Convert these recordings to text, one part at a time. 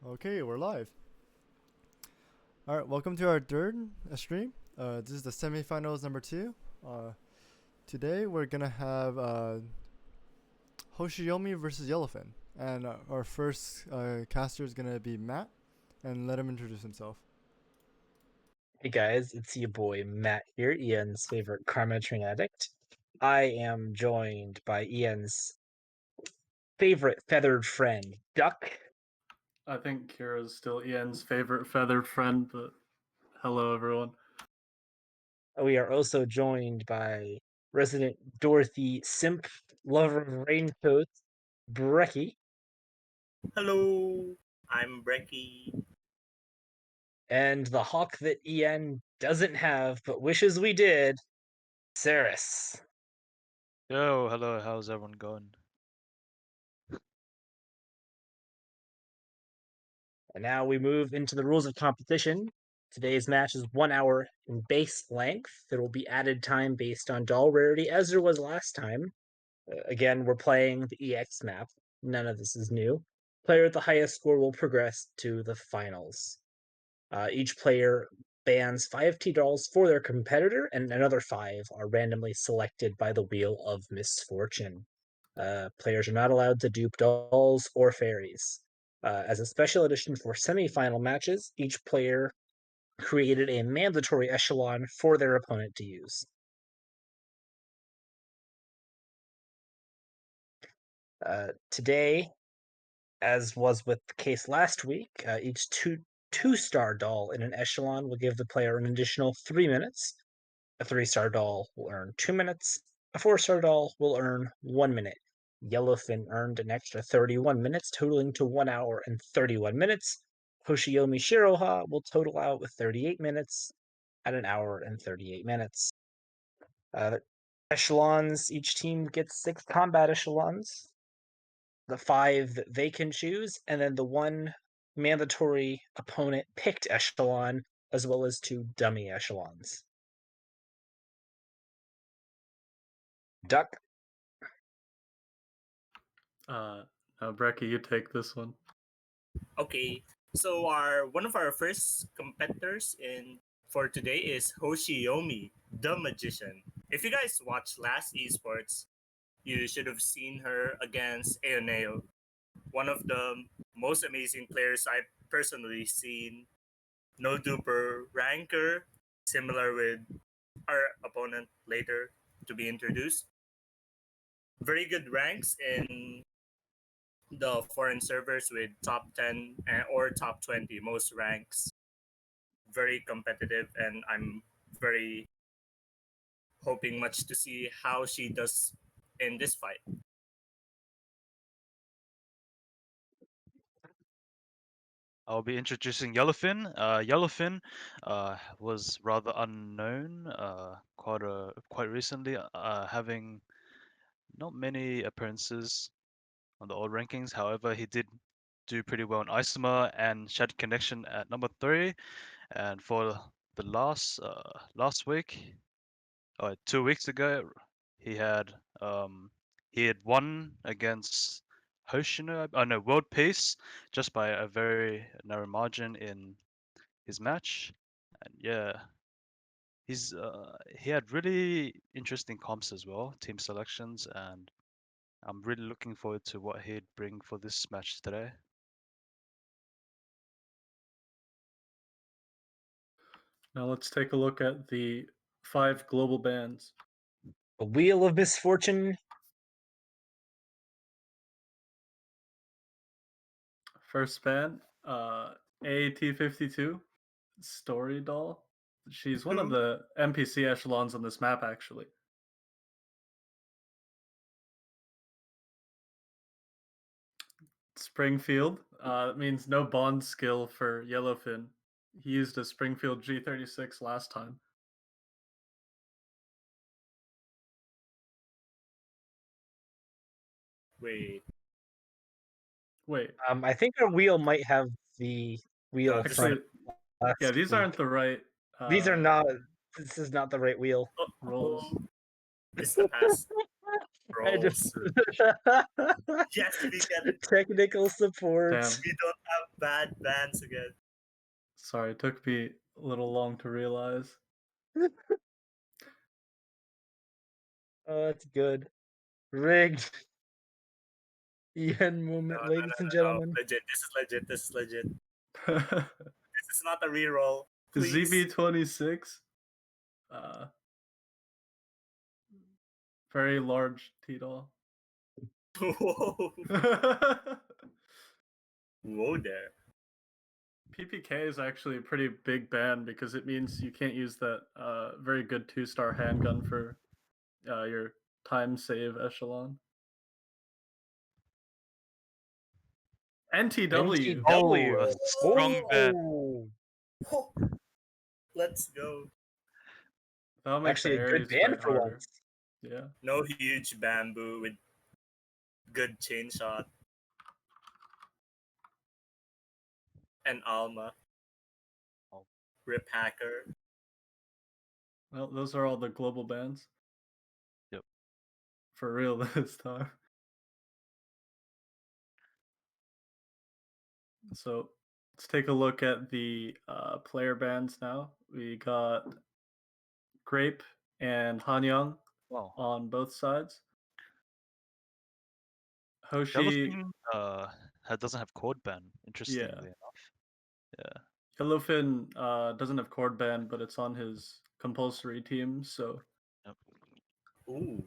Okay, we're live. All right, welcome to our third stream. This is the semifinals number 2. Today we're gonna have Hoshiomi versus Yellowfin, and our first caster is gonna be Matt, and let him introduce himself. Hey guys, it's your boy Matt here, Ian's favorite karma train addict. I am joined by Ian's favorite feathered friend, Duck. I think Kira's still Ian's favorite feathered friend, but hello everyone. We are also joined by resident Dorothy Simp, lover of raincoats, Brecky. Hello, I'm Brecky. And the hawk that Ian doesn't have but wishes we did, Saris. Yo, hello, how's everyone going? And now we move into the rules of competition. Today's match is 1 hour in base length. There will be added time based on doll rarity, as there was last time. Again, we're playing the EX map. None of this is new. Player with the highest score will progress to the finals. Each player bans 5 T-dolls for their competitor, and another 5 are randomly selected by the Wheel of Misfortune. Players are not allowed to dupe dolls or fairies. As a special edition for semi-final matches, each player created a mandatory echelon for their opponent to use. Today, as was with the case last week, each two-star doll in an echelon will give the player an additional 3 minutes. A 3-star doll will earn 2 minutes. A 4-star doll will earn 1 minute. Yellowfin earned an extra 31 minutes, totaling to 1 hour and 31 minutes. Hoshiomi Shiroha will total out with 38 minutes at an hour and 38 minutes. Echelons, each team gets 6 combat echelons, the 5 that they can choose, and then the 1 mandatory opponent picked echelon, as well as 2 dummy echelons. Duck. Brecky, you take this one. Okay, so one of our first competitors for today is Hoshiomi, the magician. If you guys watched last eSports, you should have seen her against Aoneo, one of the most amazing players I've personally seen. No duper ranker, similar with our opponent later to be introduced. Very good ranks in the foreign servers with top 10 or top 20 most ranks. Very competitive, and I'm very hoping much to see how she does in this fight. I'll be introducing Yellowfin. Yellowfin was rather unknown quite recently, having not many appearances on the old rankings. However, he did do pretty well in Isomer and Shattered Connection at number 3. And for the last week, 2 weeks ago, he had won against Hoshino, World Peace, just by a very narrow margin in his match. And yeah, he had really interesting comps as well, team selections, and I'm really looking forward to what he'd bring for this match today. Now let's take a look at the 5 global bans. The Wheel of Misfortune. First ban, AAT52, Story Doll. She's one of the NPC echelons on this map, actually. Springfield. That means no bond skill for Yellowfin. He used a Springfield G36 last time. Wait. I think our wheel might have the wheel Actually, from yeah, these week. aren't the right. These are not. This is not the right wheel. Rolls. It's the past. I rolls. Yes, we get. technical support. Damn. We don't have bad bands again. Sorry, it took me a little long to realize. Oh, that's good. Rigged. Yen moment, ladies and gentlemen. Legit. This is legit. This is legit. This is not a reroll. Please. ZB26. Very large Tito. Whoa. Whoa there. PPK is actually a pretty big ban because it means you can't use that very good 2-star handgun for your time save echelon. NTW. Oh, a strong ban. Oh. Let's go. That'll make Actually, the a good Ares ban fight for harder. once. Yeah. No huge bamboo with good chain shot. And Alma. Oh. Rip Hacker. Well, those are all the global bans. Yep. For real this time. So let's take a look at the player bans now. We got Grape and Hanyang Wow. on both sides. Hoshi, Yellowfin doesn't have chord ban, interestingly enough. Yeah. Yellowfin doesn't have chord ban, but it's on his compulsory team, so Yep. Ooh.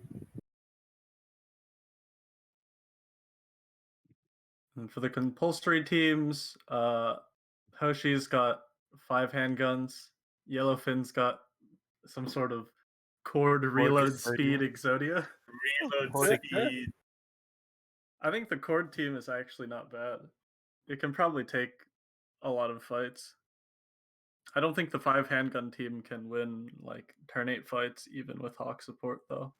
and for the compulsory teams, Hoshi's got 5 handguns, Yellowfin's got some sort of chord reload Exodia. speed Exodia. Reload Chord speed. I think the chord team is actually not bad. It can probably take a lot of fights. I don't think the 5 handgun team can win like turn 8 fights even with Hawk support though.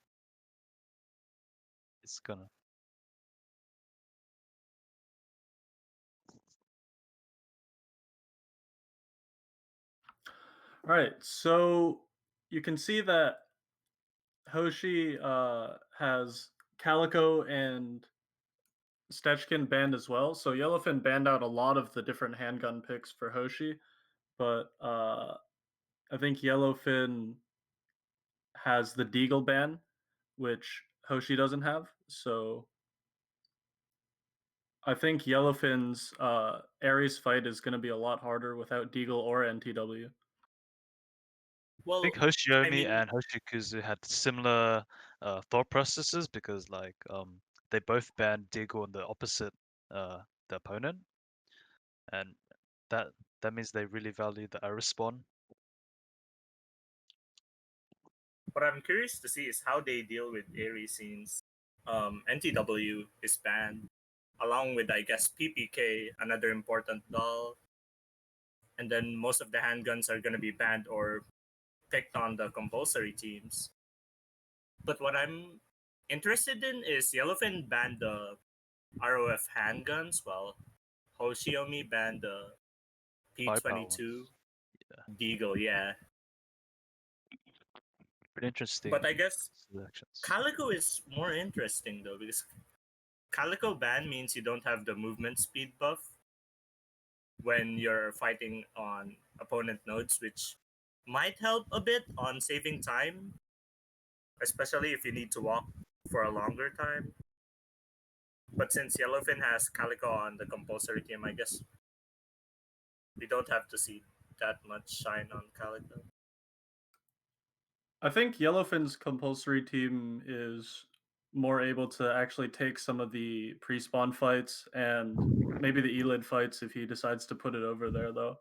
It's gonna. All right, so you can see that Hoshi has Calico and Stechkin banned as well. So Yellowfin banned out a lot of the different handgun picks for Hoshi, but I think Yellowfin has the Deagle ban, which Hoshi doesn't have. So I think Yellowfin's Ares fight is going to be a lot harder without Deagle or NTW. Well, I think Hoshiomi I mean- and Hoshikuzu had similar thought processes because they both banned Deagle on the opposite the opponent, and that means they really value the Ares spawn. what I'm curious to see is how they deal with Ares scenes. NTW is banned, along with I guess PPK, another important doll, and then most of the handguns are gonna be banned or picked on the compulsory teams. But what I'm interested in is Yellowfin banned the ROF handguns, while Hoshiomi banned the P22 Deagle, yeah. Pretty interesting. But I guess selections. Calico is more interesting though, because Calico ban means you don't have the movement speed buff when you're fighting on opponent nodes, which might help a bit on saving time, especially if you need to walk for a longer time. But since Yellowfin has Calico on the compulsory team, I guess we don't have to see that much shine on Calico. I think Yellowfin's compulsory team is more able to actually take some of the pre-spawn fights and maybe the Elid fights if he decides to put it over there though.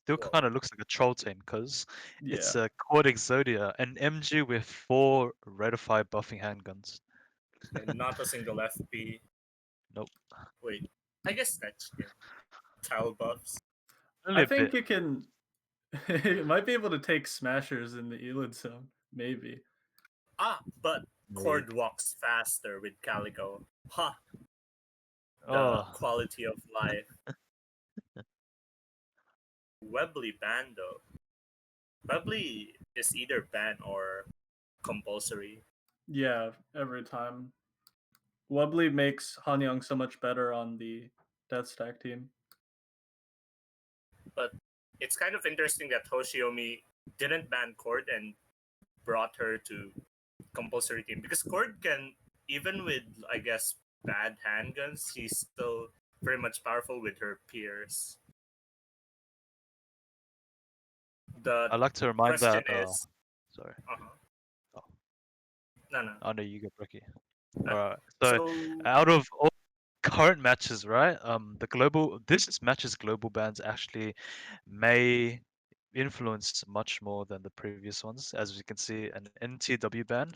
Still Whoa. kind of looks like a troll team because Yeah. it's a Quad Exodia, an MG with 4 Redify buffing handguns. And not a single FP. Nope. Wait, I guess that's yeah. Tile buffs. Only I a think bit. it can it might be able to take smashers in the Elid zone, maybe. But Maybe. Cord walks faster with Calico. Ha! The Oh, quality of life. Webley banned though. Webley is either banned or compulsory. Yeah, every time. Wubbly makes Hanyang so much better on the Death Stack team. But it's kind of interesting that Hoshiomi didn't ban Cord and brought her to compulsory team, because Cord can, even with, I guess, bad handguns, she's still very much powerful with her peers. The I'd like to remind question that. is, Sorry. uh-huh. No. Oh no, you go, Bricky. Uh, All right. So, So out of all current matches, right? This match's global bans actually may influence much more than the previous ones. As you can see, an NTW ban.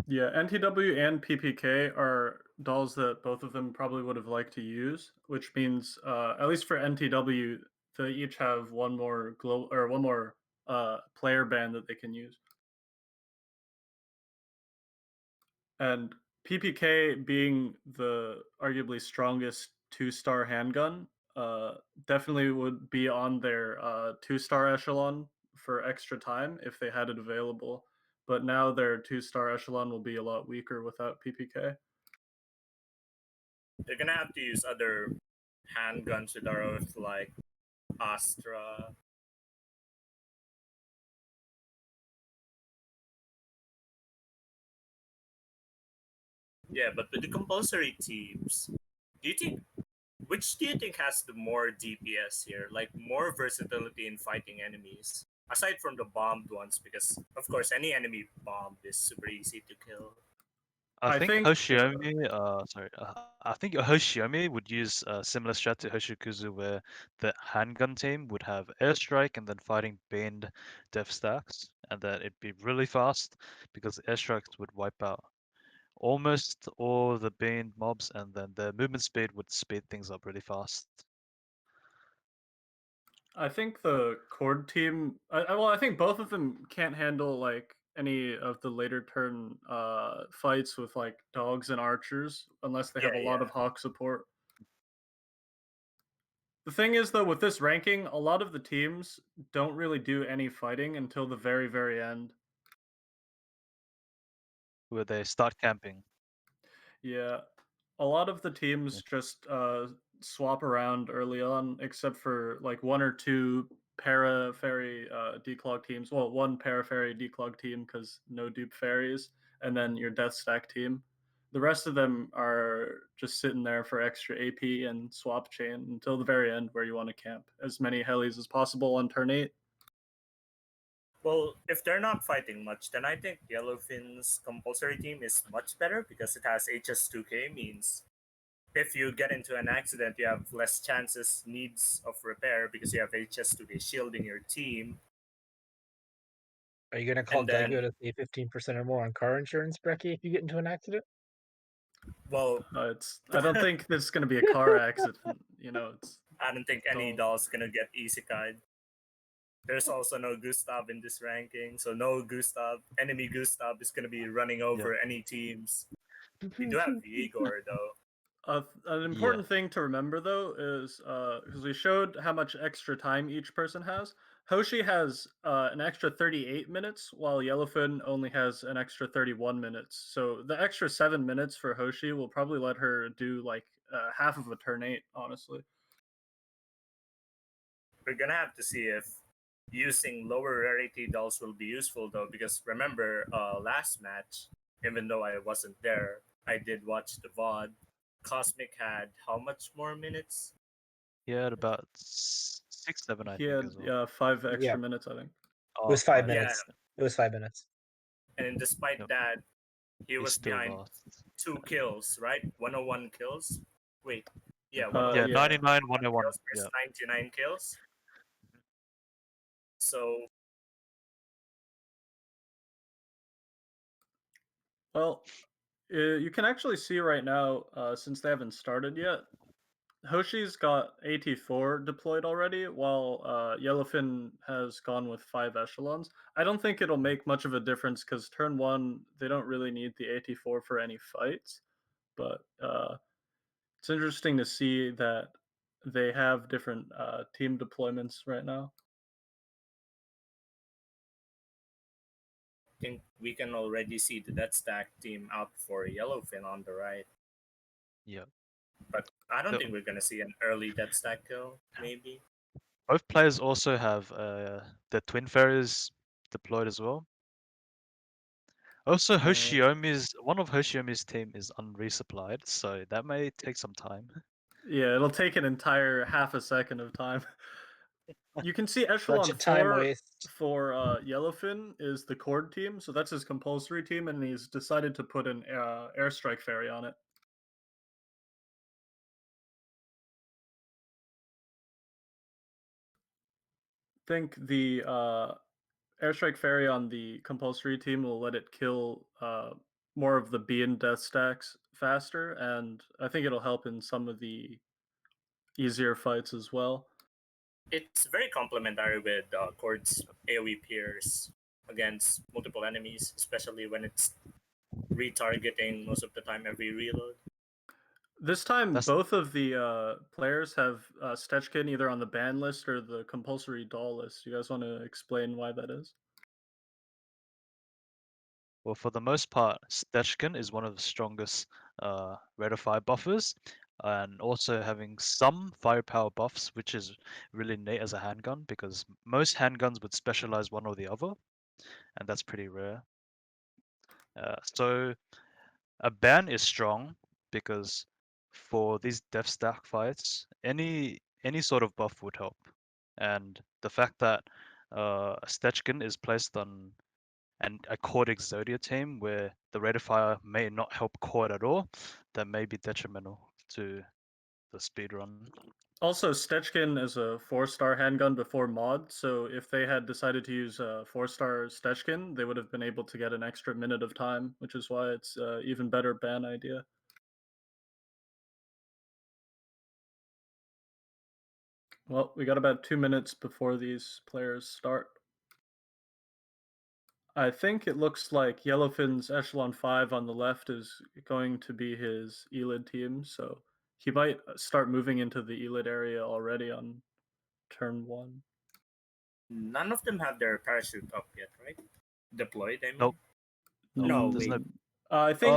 Yeah, NTW and PPK are dolls that both of them probably would have liked to use, which means at least for NTW, they each have one more player ban that they can use. And PPK being the arguably strongest 2-star handgun, definitely would be on their 2-star echelon for extra time if they had it available. But now their 2-star echelon will be a lot weaker without PPK. they're gonna have to use other handguns with our oath, like Astra. Yeah, but with the compulsory teams, which do you think has the more DPS here? Like more versatility in fighting enemies? Aside from the bombed ones, because of course any enemy bombed is super easy to kill. I think I think Hoshiomi would use a similar strat to Hoshikuzu, where the handgun team would have airstrike and then fighting baned death stacks, and then it'd be really fast because airstrikes would wipe out almost all the baned mobs, and then the movement speed would speed things up really fast. I think the Cord team. I think both of them can't handle like any of the later turn fights with like dogs and archers unless they have a lot of hawk support. The thing is, though, with this ranking, a lot of the teams don't really do any fighting until the very, very end. Where they start camping. Yeah, a lot of the teams just swap around early on, except for like one or two para fairy declog teams. Well, one para fairy declog team because no dupe fairies, and then your death stack team. The rest of them are just sitting there for extra AP and swap chain until the very end, where you want to camp as many helis as possible on turn 8. Well, if they're not fighting much, then I think Yellowfin's compulsory team is much better because it has HS2K, means if you get into an accident, you have less needs of repair because you have HS2K shielding your team. Are you gonna call And then- Geico to pay 15% or more on car insurance, Brecky, if you get into an accident? Well, I don't think this is going to be a car accident. I don't think any doll's gonna get isekai'd. There's also no Gustav in this ranking, so no Gustav. Enemy Gustav is gonna be running over any teams. We do have Igor though. An important thing to remember, though, is because we showed how much extra time each person has. Hoshi has an extra 38 minutes, while Yellowfin only has an extra 31 minutes. So the extra 7 minutes for Hoshi will probably let her do like half of a turn 8, honestly. We're gonna have to see if using lower rarity dolls will be useful though, because remember last match, even though I wasn't there, I did watch the VOD. Cosmic had how much more minutes? He had about 6-7, I He think, had as well. 5 extra minutes, I think. It was 5 Yeah. minutes. It was 5 minutes. And despite that, he was still behind lost. 2 kills, right? 101 kills. Wait, yeah, Yeah, 99, 101. kills versus 99 kills. So, well, you can actually see right now, since they haven't started yet, Hoshi's got AT4 deployed already, while Yellowfin has gone with 5 echelons. I don't think it'll make much of a difference because turn 1, they don't really need the AT4 for any fights. But it's interesting to see that they have different team deployments right now. think we can already see the Death Stack team out for Yellowfin on the right. Yeah. But I don't The- think we're gonna see an early Death Stack kill, maybe. Both players also have the Twin Fairies deployed as well. Also, one of Hoshiomi's team is unresupplied, so that may take some time. Yeah, it'll take an entire half a second of time. You can see Such Echelon a time 4 waste. for Yellowfin is the Cord team, so that's his compulsory team, and he's decided to put an Airstrike Fairy on it. Think the Airstrike Fairy on the compulsory team will let it kill more of the B and Death stacks faster, and I think it'll help in some of the easier fights as well. It's very complementary with Chord's AoE peers against multiple enemies, especially when it's retargeting most of the time every reload. This time, That's- both of the players have Stechkin either on the ban list or the compulsory doll list. You guys want to explain why that is? Well, for the most part, Stechkin is one of the strongest rate of fire buffers, and also having some firepower buffs, which is really neat as a handgun because most handguns would specialize one or the other, and that's pretty rare. So a ban is strong because for these death stack fights, any sort of buff would help, and the fact that Stechkin is placed on a Cord Exodia team where the rate of fire may not help Cord at all, that may be detrimental to the speedrun. Also, Stechkin is a 4-star handgun before mod, so if they had decided to use a 4-star Stechkin, they would have been able to get an extra minute of time, which is why it's even better ban idea. Well, we got about 2 minutes before these players start. I think it looks like Yellowfin's Echelon 5 on the left is going to be his Elid team, so he might start moving into the Elid area already on turn 1. None of them have their parachute up yet, right? Deployed, I mean. Nope. No, there's wait. no. I think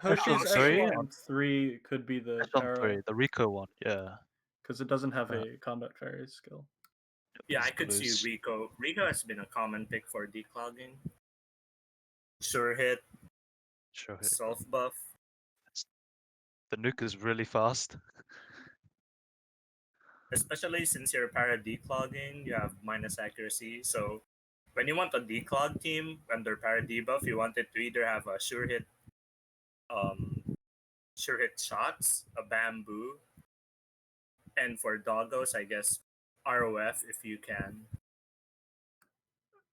Hoshi's Echelon 3 Echelon 3 could be the Echelon 3, the Rico one, yeah. because it doesn't have Uh, a combat fairy skill. Yeah, it's I could see blues. Rico. Rico has been a common pick for declogging. Sure hit, Sure hit. self buff. The nuke is really fast. Especially since you're para declogging, you have minus accuracy. So when you want a declog team under para debuff, you want it to either have a sure hit shots, a bamboo, and for doggos, I guess ROF if you can.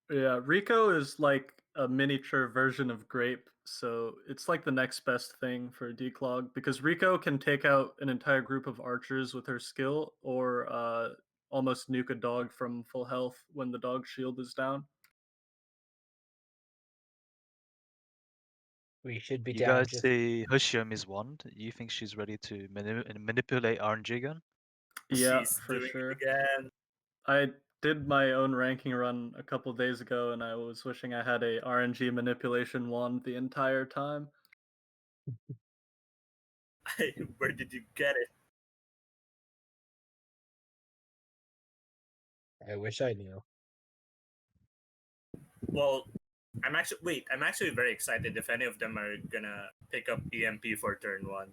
Yeah, Rico is like a miniature version of Grape, so it's like the next best thing for declog because Rico can take out an entire group of archers with her skill or almost nuke a dog from full health when the dog's shield is down. We should be You down guys just. see Hoshiomi's wand? You think she's ready to manipulate RNG gun? Yeah, She's for doing sure. it again. I did my own ranking run a couple days ago, and I was wishing I had a RNG manipulation wand the entire time. Where did you get it? I wish I knew. Well, I'm actually very excited if any of them are gonna pick up EMP for turn 1.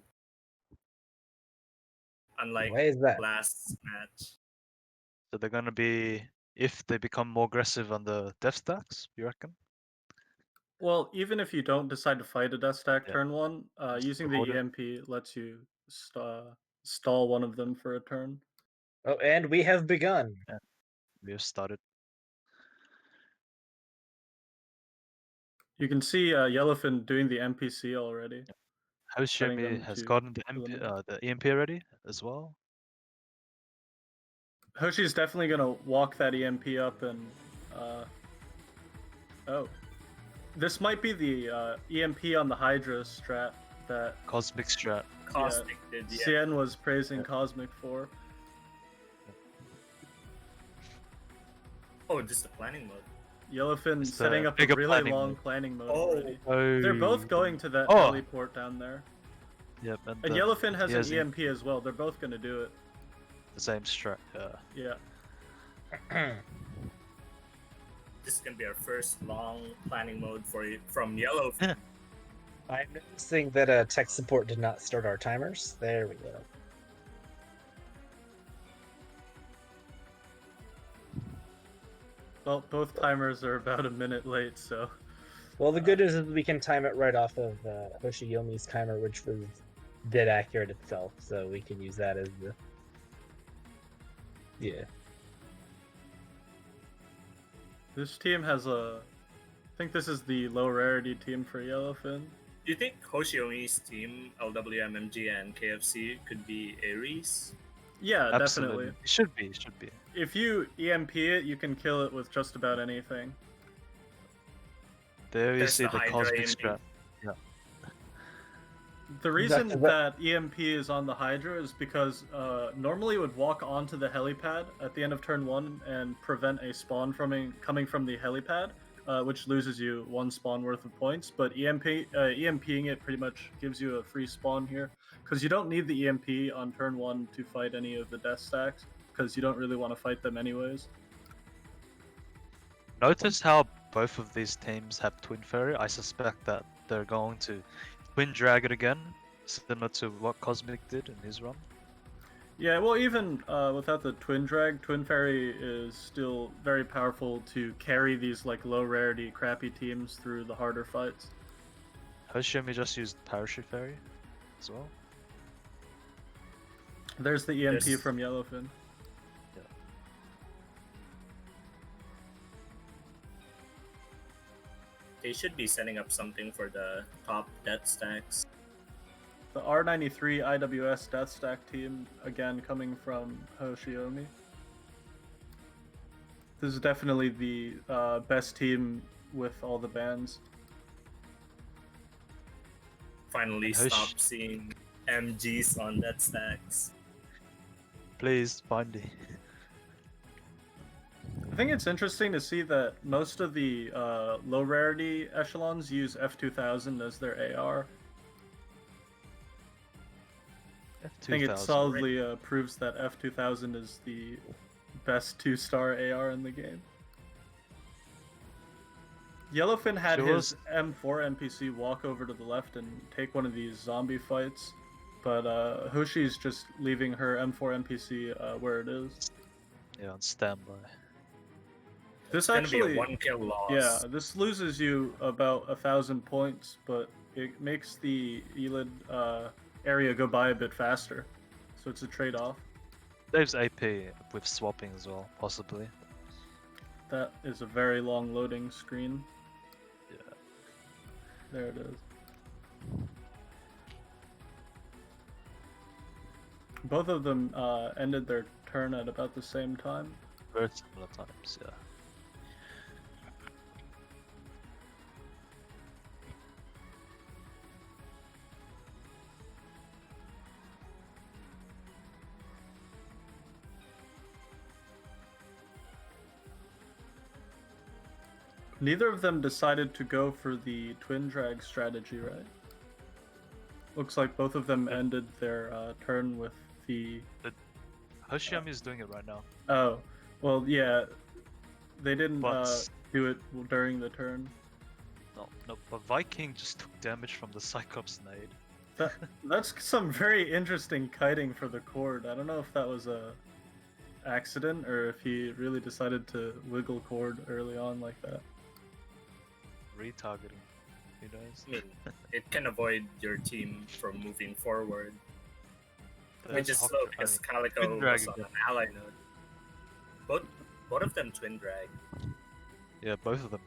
Unlike Why is that? last match. So they're gonna be, if they become more aggressive on the death stacks, you reckon? Well, even if you don't decide to fight a death stack Yeah. turn 1, Just using hold the it. EMP lets you stall one of them for a turn. Oh, and we have begun. We have started. You can see Yellowfin doing the NPC already. Setting Hoshiomi them has to gotten the eliminate. the EMP already as well. Hoshi's definitely going to walk that EMP up and... oh. This might be the EMP on the Hydra strat that Cosmic strat. Caustic did, yeah. Cien was praising Yeah. Cosmic for. Oh, just the planning mode. Yellowfin It's the setting up a bigger really planning long mode. planning mode Oh. already. Oh. They're both going to that Oh. heliport down there. Yep, And then Yellowfin has he an has EMP as well. They're both going to do it. the same strat. Yeah. This is gonna be our first long planning mode from Yellowfin. I'm noticing that tech support did not start our timers. There we go. Well, both timers are about a minute late, so. Well, the good news is we can time it right off of Hoshiyomi's timer, which was dead accurate itself, so we can use that as the... Yeah. This team has a... I think this is the low rarity team for Yellowfin. Do you think Hoshiomi's team, LWMMG and KFC, could be Ares? Yeah, Absolutely. definitely. It should be. It should be. If you EMP it, you can kill it with just about anything. There you There's see the the Hydra cosmic EMP. strat. The reason That- that EMP is on the Hydra is because normally it would walk onto the helipad at the end of turn 1 and prevent a spawn coming from the helipad, which loses you 1 spawn worth of points. But EMPing it pretty much gives you a free spawn here, because you don't need the EMP on turn 1 to fight any of the death stacks, because you don't really want to fight them anyways. Notice how both of these teams have Twin Fairy. I suspect that they're going to Twin Drag it again, similar to what Cosmic did in his run. Yeah, well, even without the Twin Drag, Twin Fairy is still very powerful to carry these like low rarity, crappy teams through the harder fights. Hoshiomi just used Parachute Fairy as well. There's the EMP Yes. from Yellowfin. They should be setting up something for the top death stacks. The R93 IWS Death Stack team, again coming from Hoshiomi. This is definitely the best team with all the bans. Finally Hosh- stop seeing MGs on death stacks. Please, Bindy. I think it's interesting to see that most of the low rarity echelons use F2000 as their AR. I think it F2000. solidly proves that F2000 is the best 2-star AR in the game. Yellowfin had Sure his M4 NPC walk over to the left and take one of these zombie fights, but Hoshi's just leaving her M4 NPC where it is. Yeah, on standby. This It's gonna actually, be a 1-kill loss. yeah, this loses you about 1,000 points, but it makes the Elid area go by a bit faster, so it's a trade-off. Saves AP with swapping as well, possibly. That is a very long loading screen. Yeah. There it is. Both of them ended their turn at about the same time. Very similar times, yeah. Neither of them decided to go for the twin drag strategy, right? Looks like both of them ended their turn with the... Hoshiomi is doing it right now. Oh, well, yeah. They didn't But do it during the turn. no, but Viking just took damage from the Cyclops nade. That's some very interesting kiting for the cord. I don't know if that was a accident or if he really decided to wiggle cord early on like that. Retargeting. Who knows? I mean, it can avoid your team from moving forward. Which is That's slow Hawk- I because mean, Calico Twin Drag was on again. an ally node. Both of them twin drag. Yeah, both of them.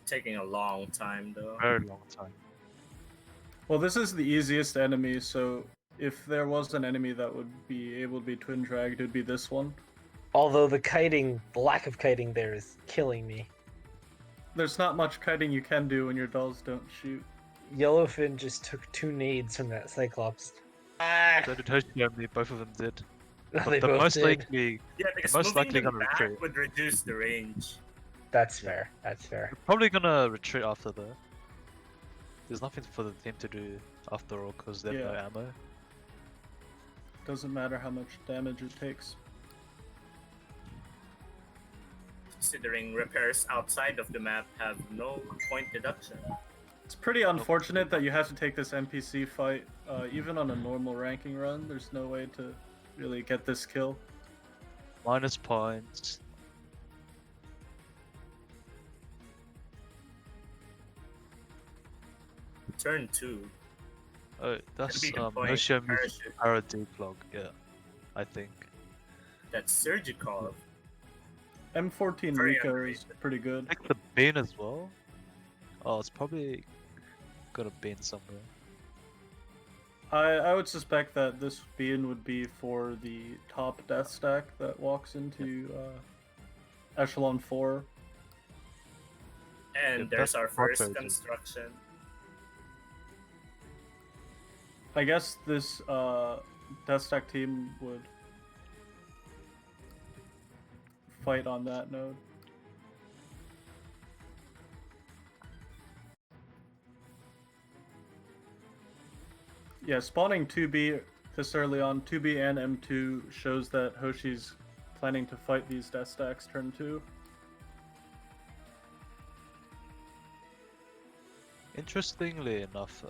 Taking a long time though. Very long time. Well, this is the easiest enemy, so if there was an enemy that would be able to be twin dragged, it would be this one. Although the lack of kiting there is killing me. There's not much kiting you can do when your dolls don't shoot. Yellowfin just took 2 nades from that Cyclops. Ah! So did Hoshiomi, both of them did. But They the both most did. likely, Yeah, because most moving likely them gonna back retreat. would reduce the range. That's fair. That's fair. They're probably gonna retreat after though. There's nothing for the team to do after all because they have no Yeah. ammo. Doesn't matter how much damage it takes. Considering repairs outside of the map have no point deduction. It's pretty unfortunate that you have to take this NPC fight, even on a normal ranking run. There's no way to really get this kill. Minus points. Turn 2. Oh, that's be the point. Hoshiami's Parachute. Para declog, yeah. I think. That's surgical. M14 Very Rico underrated. is pretty good. I think the bean as well. Oh, it's probably got a bean somewhere. I would suspect that this bean would be for the top death stack that walks into Echelon 4. And Yeah, there's that's our first proper, dude. construction. I guess this death stack team would fight on that node. Yeah, spawning 2B this early on, 2B and M2 shows that Hoshi's planning to fight these death stacks turn 2. Interestingly enough,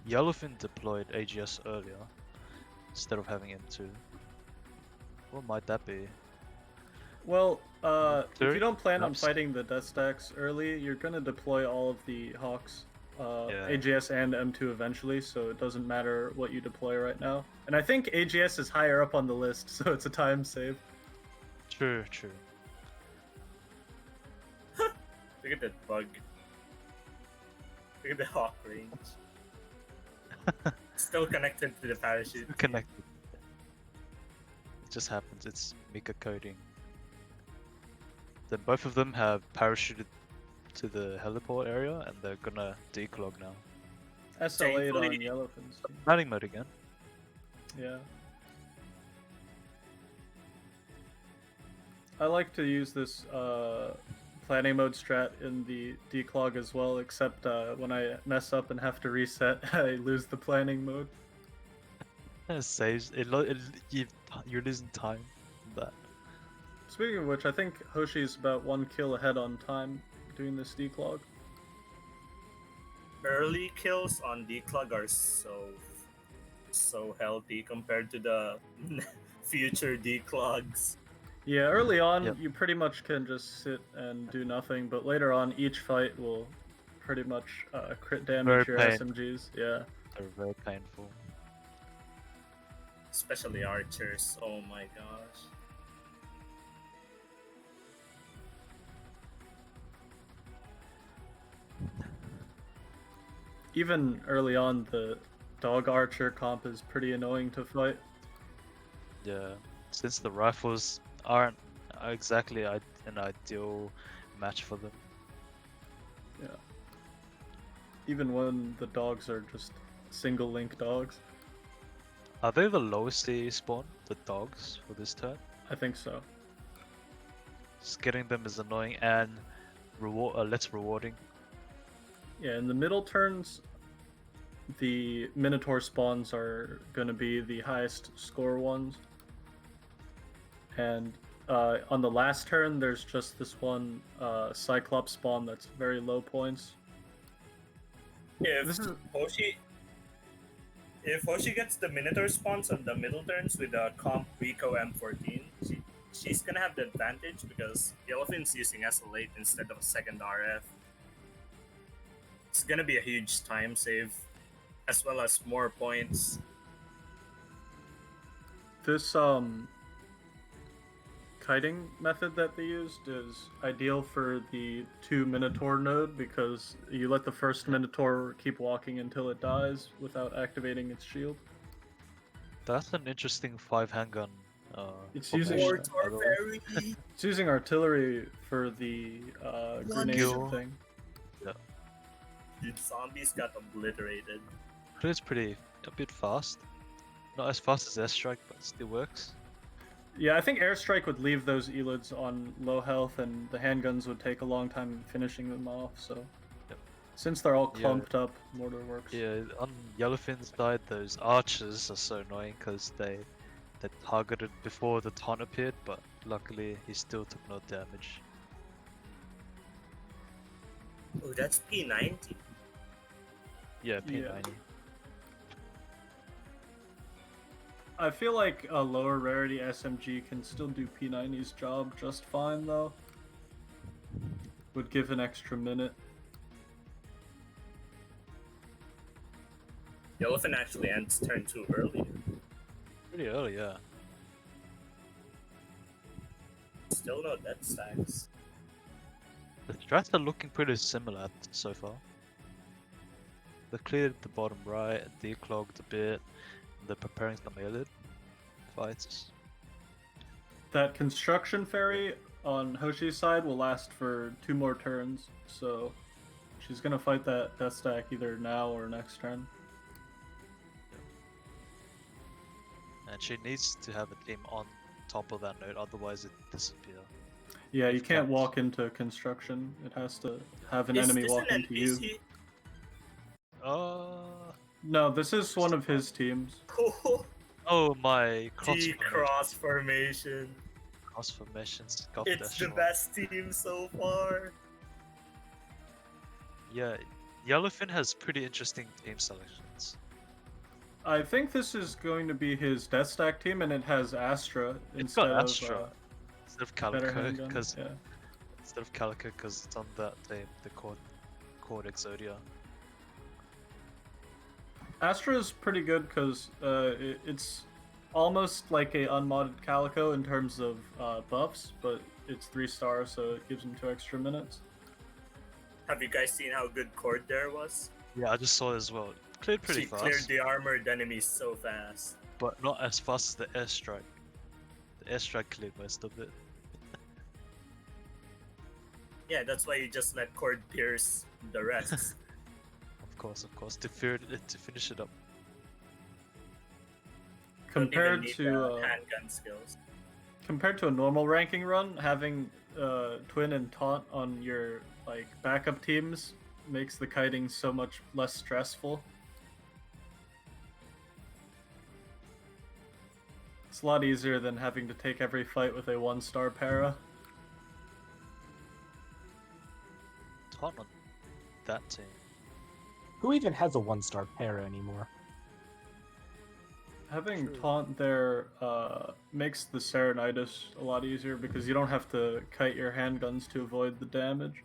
Yellowfin deployed AGS earlier instead of having M2. What might that be? Well, if you Theory? don't plan on Perhaps? fighting the death stacks early, you're gonna deploy all of the Hawks, Yeah. AGS and M2 eventually, so it doesn't matter what you deploy right now. And I think AGS is higher up on the list, so it's a time save. True, true. Look at that bug. Look at the hawk range. Still connected to the parachute. Connected. It just happens, it's Mika coding. Then both of them have parachuted to the heliport area and they're gonna declog now. SL8 on Thankfully- Yellowfin's team. Planning mode again. Yeah. I like to use this planning mode strat in the declog as well, except when I mess up and have to reset, I lose the planning mode. It saves, you're losing time from that. Speaking of which, I think Hoshi's about 1 kill ahead on time doing this declog. Early kills on declog are so healthy compared to the future declogs. Yeah, early on, Yep. you pretty much can just sit and do nothing, but later on, each fight will pretty much crit damage Very your pain. SMGs. Yeah. They're very painful. Especially archers. Oh my gosh. Even early on, the dog archer comp is pretty annoying to fight. Yeah, since the rifles aren't exactly an ideal match for them. Yeah. Even when the dogs are just single link dogs. Are they the lowest they spawn, the dogs, for this turn? I think so. Just getting them is annoying and less rewarding. Yeah, in the middle turns, the Minotaur spawns are going to be the highest score ones. And on the last turn, there's just this one Cyclops spawn that's very low points. If This is Hoshi gets the Minotaur spawns on the middle turns with the comp Rico M14, she's gonna have the advantage because Yellowfin's using SL8 instead of a second RF. It's gonna be a huge time save, as well as more points. this kiting method that they used is ideal for the 2 Minotaur node because you let the first Minotaur keep walking until it dies without activating its shield. That's an interesting 5 handgun. It's formation, using- Or by the way. Torfairy! It's using artillery for the grenade Skill. thing. Dude, zombies got obliterated. But it's a bit fast. Not as fast as airstrike, but still works. Yeah, I think airstrike would leave those elids on low health, and the handguns would take a long time finishing them off. So, since they're all Yeah. clumped up, mortar works. Yeah, on Yellowfin's side, those archers are so annoying because they targeted before the taunt appeared, but luckily he still took no damage. Oh, that's P90. Yeah, P90. I feel like a lower rarity SMG can still do P90's job just fine, though. Would give an extra minute. Yellowfin actually ends turn 2 early. Pretty early, yeah. Still no death stacks. The strats are looking pretty similar so far. They cleared the bottom right, declogged a bit, and they're preparing some melee fights. That construction ferry on Hoshi's side will last for 2 more turns, so she's gonna fight that death stack either now or next turn. And she needs to have a team on top of that node, otherwise it disappears. Yeah, you If can't counts. walk into construction. It has to have an Is enemy this walk an into you. NPC? No, this is one of his teams. Oh my Cross formation. cross formations. Scuff It's the dash. best team so far. Yeah, Yellowfin has pretty interesting team selections. I think this is going to be his death stack team, and it has Astra It's instead got of Astra instead of better Calico handgun. because Yeah. instead of Calico because it's on that team, the Cord Exodia. Astra is pretty good because it's almost like a unmodded Calico in terms of buffs, but it's 3 stars, so it gives him 2 extra minutes. Have you guys seen how good Cord there was? Yeah, I just saw it as well. It cleared pretty She fast, cleared the armored enemies so fast. but not as fast as the airstrike. The airstrike cleared most of it. Yeah, that's why you just let Cord pierce the rest. Of course, to finish it up. Don't even Compared need to the handgun skills. compared to a normal ranking run, having Twin and Taunt on your backup teams makes the kiting so much less stressful. It's a lot easier than having to take every fight with a 1-star para. Taunt on that team. Who even has a 1-star para anymore? Having True. Taunt there makes the Serenitis a lot easier because you don't have to kite your handguns to avoid the damage.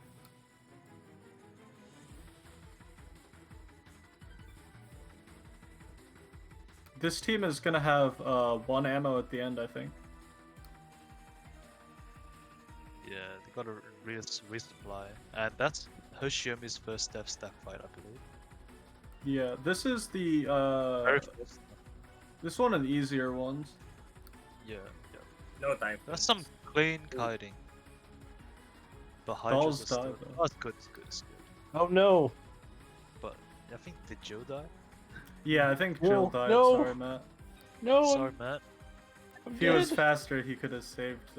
This team is gonna have 1 ammo at the end, I think. Yeah, they got a resupply, and that's Hoshiomi's first death stack fight, I believe. Yeah, this is the Very first. this is one of the easier ones. Yeah. No time. That's some clean kiting. But Balls Hydras are still... die, though. Oh, it's good, it's good, it's good. Oh no! But I think, did Jill die? Yeah, I think No, Jill died. no. Sorry, Matt. No! Sorry, Matt. If he was faster, he could have saved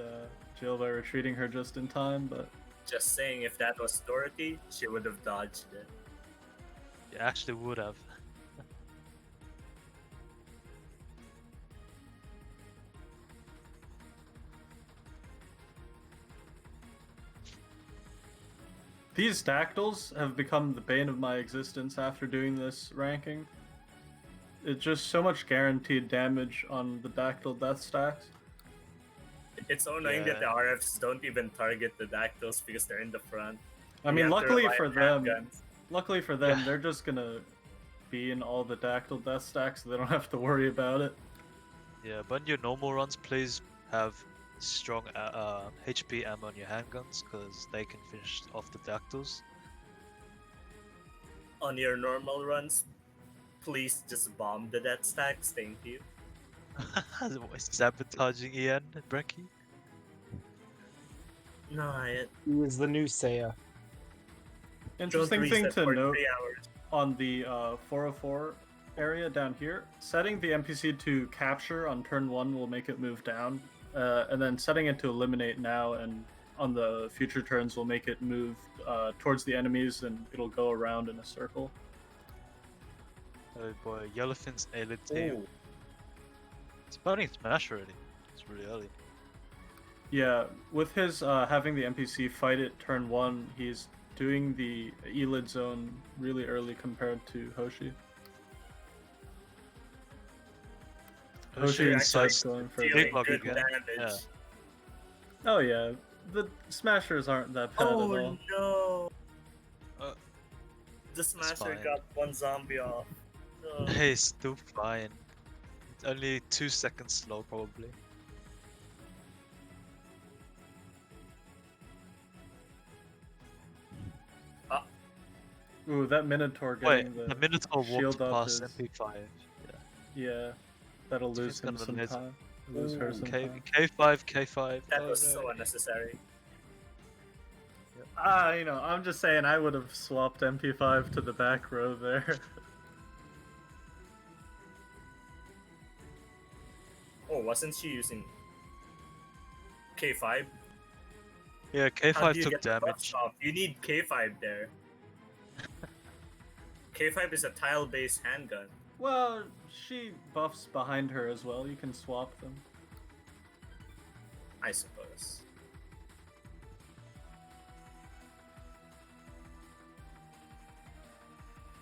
Jill by retreating her just in time, but Just saying, if that was Dorothy, she would have dodged it. You actually would have. these dactyls have become the bane of my existence after doing this ranking. It's just so much guaranteed damage on the dactyl death stacks. It's so annoying that the Yeah. RFs don't even target the dactyls because they're in the front. I You mean, have to luckily rely for on them, handguns. they're just gonna be in all the dactyl death stacks, so they don't have to worry about it. Yeah, but in your normal runs, please have strong HP ammo on your handguns, because they can finish off the dactyls. On your normal runs, please just bomb the death stacks. Thank you. Sabotaging Ian, Brecky? No, Who is the new Ceia? Interesting thing to for note 3 hours. on the 404 area down here, setting the NPC to capture on turn 1 will make it move down and then setting it to eliminate now, and on the future turns we'll make it move towards the enemies, and it'll go around in a circle. Oh boy, Yellowfin's A-Lid team. Ooh. It's fighting Smash already. It's really early. Yeah, with his having the NPC fight it turn 1, he's doing the E-Lid zone really early compared to Hoshi. Hoshi Hoshi instead is going for Dealing big log good again. damage. Oh yeah, the Smashers aren't that bad at all. Oh no! Uh, The Smasher fine. got one zombie off. No. Hey, still fine. It's only 2 seconds slow, probably. Ooh, that Minotaur Wait, getting the Minotaur walked shield up past is- MP5. Yeah, that'll So lose he's him gonna some miss- time. Lose her Ooh, some K time. K5, K5. That oh, was no. so unnecessary. You know, I'm just saying I would have swapped MP5 to the back row there. Oh, wasn't she using K5? Yeah, How do K5 you took get the buffs damage. off? You need K5 there. K5 is a tile-based handgun. Well, she buffs behind her as well. You can swap them. I suppose.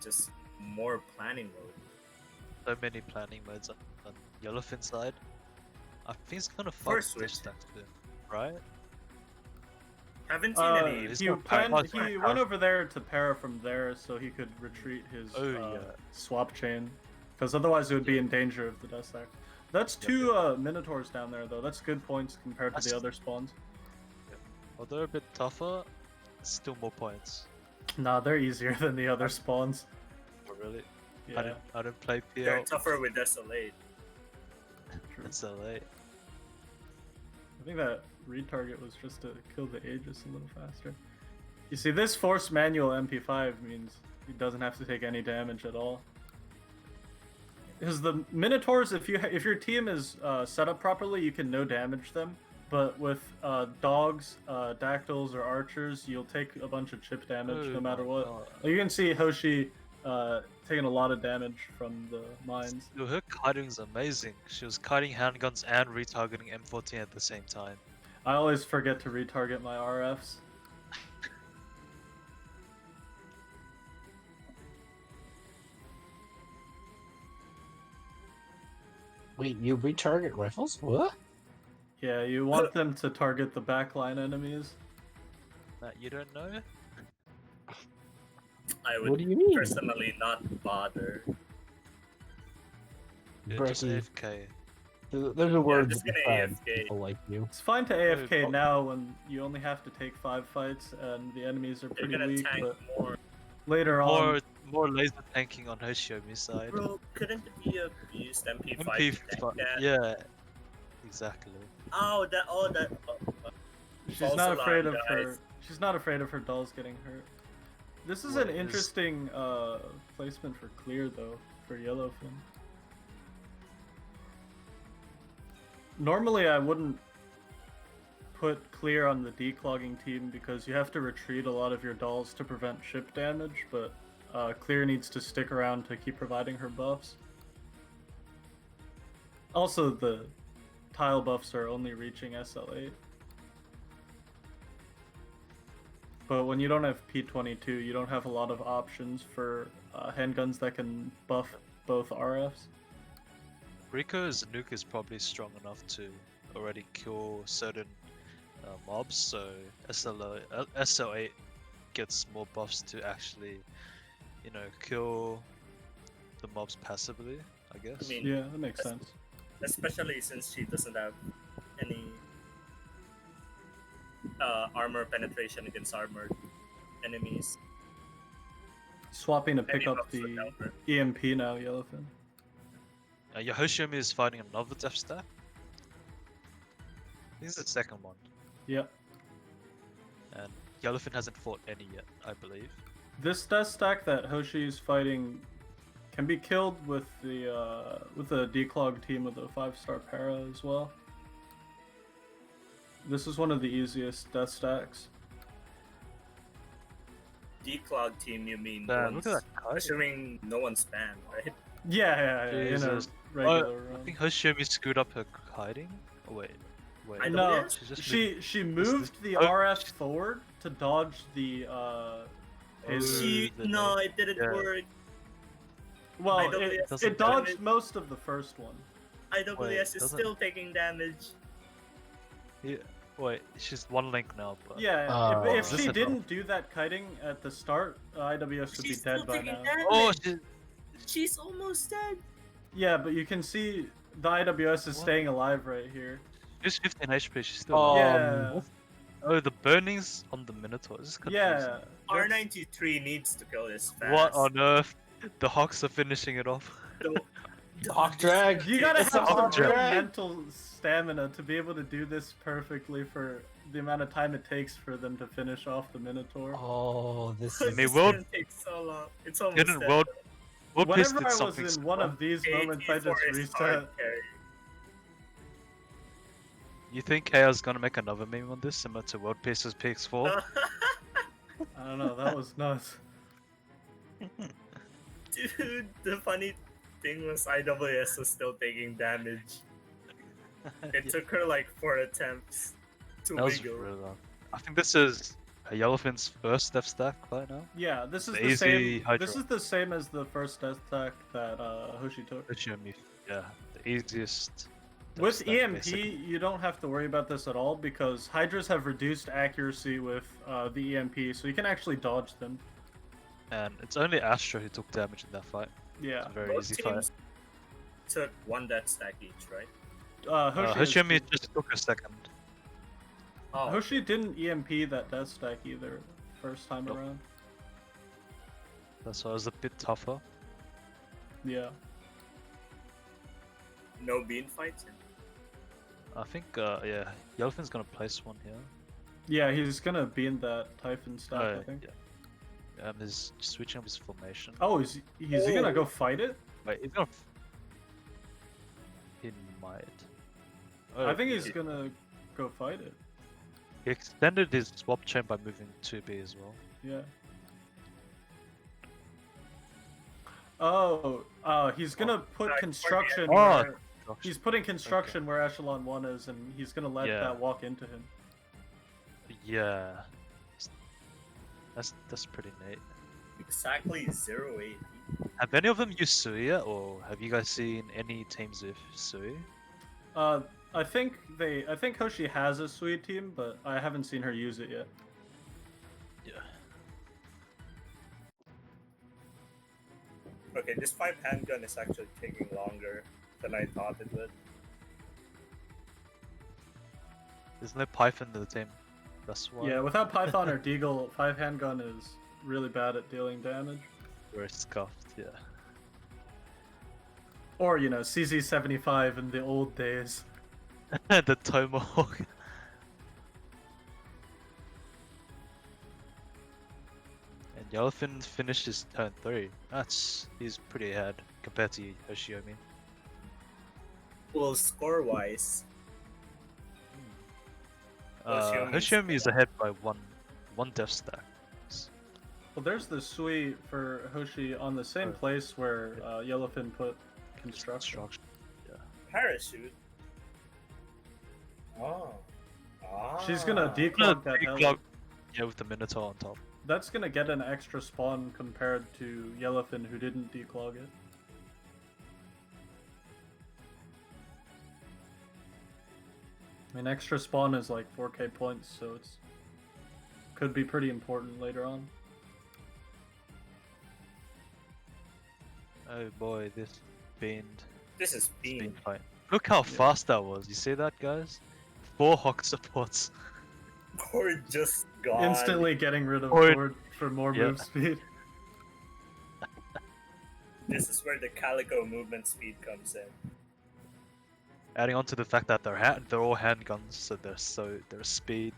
Just more planning mode. So many planning modes on Yellowfin side. I think it's gonna For fight Switch. Switch stack too, right? Haven't seen any. he's He got power- he went over there to para from there so he could retreat his Oh, yeah. swap chain, because otherwise it would be in danger of the death stack. That's Yep, two Minotaurs down there though. That's good points compared to the That's- other spawns. Although a bit tougher, still more points. Nah, they're easier than the other spawns. Oh, really? Yeah, I didn't play They're PL. tougher with SLA. true. It's LA. I think that retarget was just to kill the Aegis a little faster. You see, this forced manual MP5 means he doesn't have to take any damage at all. Because the Minotaurs, if your team is set up properly, you can no damage them. But with dogs, dactyls, or archers, you'll take a bunch of chip damage no matter what. You can see Hoshi taking a lot of damage from the mines. Yo, her kiting's amazing. She was kiting handguns and retargeting M14 at the same time. I always forget to retarget my RFs. Wait, you retarget rifles? What? Yeah, you want them to target the backline enemies. Matt, you don't know? I What would do you mean? personally not bother. You're just Brekkie, AFK. there's a word just to gonna describe AFK. people like you. It's fine to AFK Oh. now when you only have to take 5 fights and the enemies are They're pretty gonna weak, tank but more. later on... More laser tanking on Hoshiomi's side. Bro, couldn't it be used MP5 to MP5, tank that? yeah, exactly. Oh, that. She's false not alarm, afraid of her. guys. She's not afraid of her dolls getting hurt. This is What an is- interesting placement for clear though for Yellowfin. Normally I wouldn't put clear on the declogging team because you have to retreat a lot of your dolls to prevent ship damage, but clear needs to stick around to keep providing her buffs. Also, the tile buffs are only reaching SL8. But when you don't have P22, you don't have a lot of options for handguns that can buff both RFs. Rico's nuke is probably strong enough to already kill certain mobs, so SL8 gets more buffs to actually, kill the mobs passively, I guess. I mean, Yeah, that makes sense. especially since she doesn't have any armor penetration against armored enemies. Swapping to pick Any up buffs would the help her. EMP now, Yellowfin. Yoshiomi is fighting another death stack. This is the second one, Yep. and Yellowfin hasn't fought any yet, I believe. This death stack that Hoshi is fighting can be killed with the declog team with a 5-star para as well. This is one of the easiest death stacks. Declog team, you mean? Damn, look at that kite. Assuming no one's banned, right? Yeah, in a Jesus. regular I run. think Hoshiomi screwed up her kiting. Oh, wait. I No, know. She's just she moved the Oh, RS forward to dodge the his. No, it didn't Yeah. work. Well, IWS it dodged damage. most of the first one. IWS is doesn't- still taking damage. Yeah. Wait, she's one link now, but Yeah, if Is she this a didn't do that kiting at the start, IWS would be She's dead still by taking now. damage. oh, She's almost dead. Yeah, but you can see the IWS is What? staying alive right here. she's 15 HP. She's still. Oh. alive. Yeah, Oh, the burnings on the Minotaur. This is confusing. yeah. R93 needs to kill this fast. What on earth? The Hawks are finishing it off. Hawk drag. You gotta It's a have some hawk real drag. mental stamina to be able to do this perfectly for the amount of time it takes for them to finish off the Minotaur. Oh, this I is. mean, It's World- gonna take so long. It's almost Didn't dead. World Piss Whenever did I was something in one of these moments, I just 84 is hard reset. carry. You think KO's gonna make another meme on this, similar to World Peace's PX4? I don't know, that was nuts. Dude, the funny thing was IWS was still taking damage. It took her like 4 attempts to That was wiggle. really long. I think this is a Yellowfin's first death stack right now. Yeah, this is The the easy same. Hydra. This is the same as the first death attack that Hoshi took. Hoshiomi, yeah, the easiest. death With stack, EMP, basically. you don't have to worry about this at all because Hydras have reduced accuracy with the EMP, so you can actually dodge them. And it's only Astra who took damage in that fight. Yeah. It's a very Both easy fight. teams took 1 death stack each, right? Hoshi, Hoshiomi just took a second. Oh, Hoshi didn't EMP that death stack either first time Nope. around. That's why it was a bit tougher. Yeah. no bean fights. I think, yeah, Yellowfin's gonna place one here. Yeah, he's gonna be in that Typhon stack, I Oh, think. yeah. He's switching up his formation. Oh, is he gonna go fight it? Wait, he's gonna. He might. Oh, I think he's he, gonna go fight it. he extended his swap chain by moving 2B as well. Yeah. Oh, he's gonna put Like, construction Oh, where he's putting construction where Echelon 1 is, and he's gonna let Yeah. that walk into him. Yeah. That's pretty neat. Exactly 0-8. Have any of them used Ceia, or have you guys seen any teams with Ceia? I think Hoshi has a sweet team, but I haven't seen her use it yet. Yeah. Okay, this 5 handgun is actually taking longer than I thought it would. There's no Python in the team. That's why Yeah, without Python or Deagle, 5 handgun is really bad at dealing damage. we're scuffed. Yeah. Or CZ75 in the old days. The Tomahawk. And Yellowfin finished his turn 3. He's pretty ahead compared to Hoshiomi. Well, score-wise, Hoshiomi's Hoshiomi is ahead by one death stack. Well, there's the Sui for Hoshi on the same Oh. place where Yellowfin put construction. parachute. Oh. She's gonna Ah. declog that heli. Declog, yeah, with the Minotaur on top. That's gonna get an extra spawn compared to Yellowfin, who didn't declog it. I mean, extra spawn is like 4k points, so it's could be pretty important later on. Oh boy, this beamed. This is bean. Beamed fight. Look how fast that was. You see that, guys? 4 Hawk supports. Cord just gone. Instantly getting rid of Horde. Horde for more Yeah. move speed. This is where the Calico movement speed comes in. Adding on to the fact that they're all handguns, so they're speed.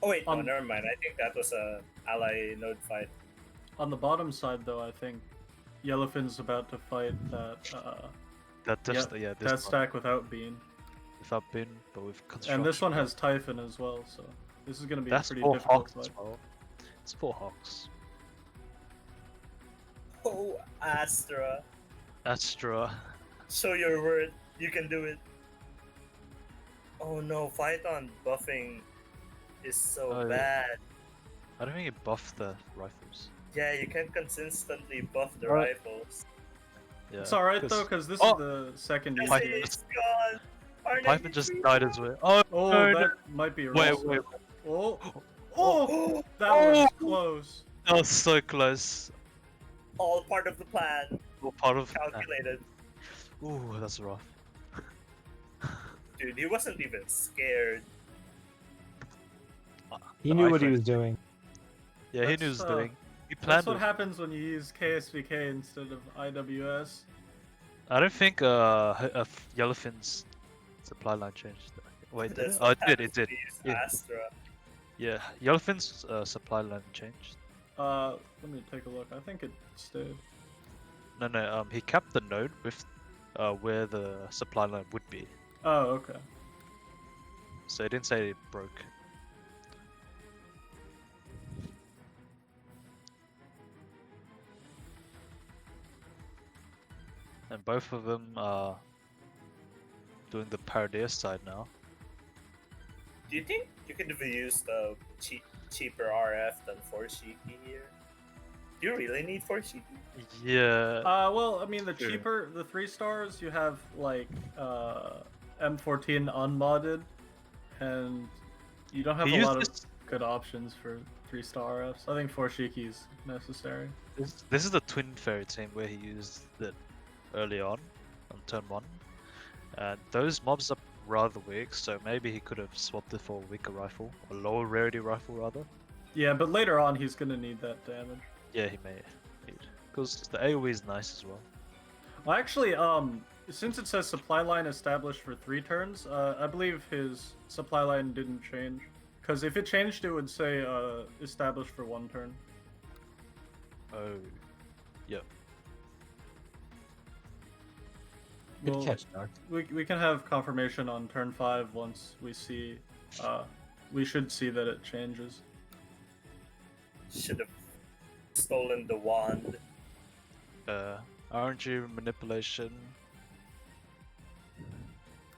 Oh wait, no, On- never mind. I think that was a ally node fight. On the bottom side, though, I think Yellowfin's about to fight that That just Yeah, yeah, this that one. stack without Bean. without bin, but with construction. And this one has Typhon as well, so this is going to be That's a pretty 4 difficult Hawks fight. as well. It's 4 Hawks. Oh, Astra. Astra. Show your worth. You can do it. Oh no, Phyton buffing is so Oh, yeah. bad. I don't think it buffed the rifles. Yeah, you can consistently buff the Alright. rifles. Yeah. It's alright though, because this Oh! is the second I Python see easiest. it's gone. Python just R93 died as well. Oh, Oh, no, that no. might be a Wait, roll wait, swap. Oh, that was close. that was so close. All part of the plan. All part of. Calculated. Ooh, that's rough. Dude, he wasn't even scared. He The knew what he iPhone. was doing. Yeah, he That's, knew what he was doing. He That's planned what it. happens when you use KSVK instead of IWS. I don't think Yellowfin's supply line changed. Wait, did That's it? Oh, what it did. It happens did. when you use Yeah. Astra. Yeah, Yellowfin's supply line changed. Let me take a look. I think it stayed. No. He capped the node with where the supply line would be. Oh, okay. So he didn't say it broke. And both of them are doing the Paradise side now. Do you think you could have used a cheaper RF than Forshiki here? Do you really need Forshiki? Yeah. Well, I mean, the Sure. cheaper, the 3 stars, you have like M14 unmodded, and you don't have He a used lot of this- good options for 3-star RFs. I think Forshiki is necessary. This is the Twin Fairy team where he used it early on turn 1. And those mobs are rather weak, so maybe he could have swapped it for a weaker rifle, a lower rarity rifle rather. Yeah, but later on he's gonna need that damage. Yeah, he may need. Because the AoE is nice as well. Well, actually, since it says supply line established for 3 turns, I believe his supply line didn't change. Because if it changed, it would say established for 1 turn. Oh, yep. Good Well, catch, Doc. we can have confirmation on turn 5 once we see. We should see that it changes. Should have stolen the wand. RNG manipulation.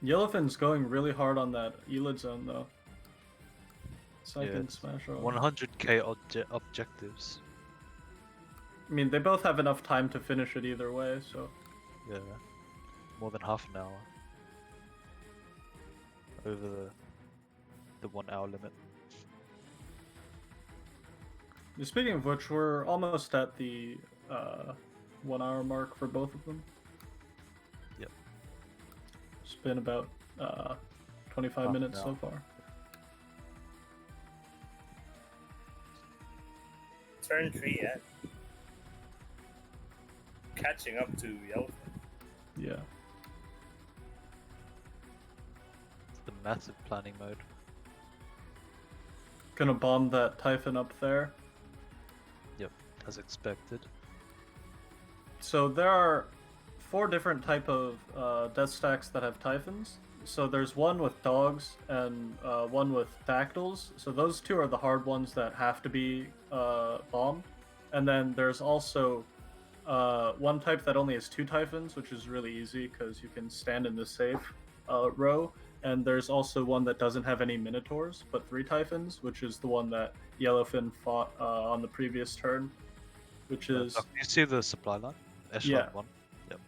Yellowfin's going really hard on that Elid zone though. Second it's smash over. 100k objectives. I mean, they both have enough time to finish it either way, so. Yeah. More than half an hour. Over the 1 hour limit. Speaking of which, we're almost at the 1 hour mark for both of them. Yep. It's been about 25 Half an minutes so hour. far. Turn 3 yet. Catching up to Yellowfin. Yeah. It's the massive planning mode. Gonna bomb that Typhon up there. As expected. So there are 4 different type of death stacks that have Typhons. So there's one with dogs and one with dactyls. So those 2 are the hard ones that have to be bombed. And then there's also one type that only has 2 Typhons, which is really easy because you can stand in the safe row. And there's also one that doesn't have any Minotaurs, but 3 Typhons, which is the one that Yellowfin fought on the previous turn. Which is... Doc, you see the supply line? Echelon Yeah. 1? Yep.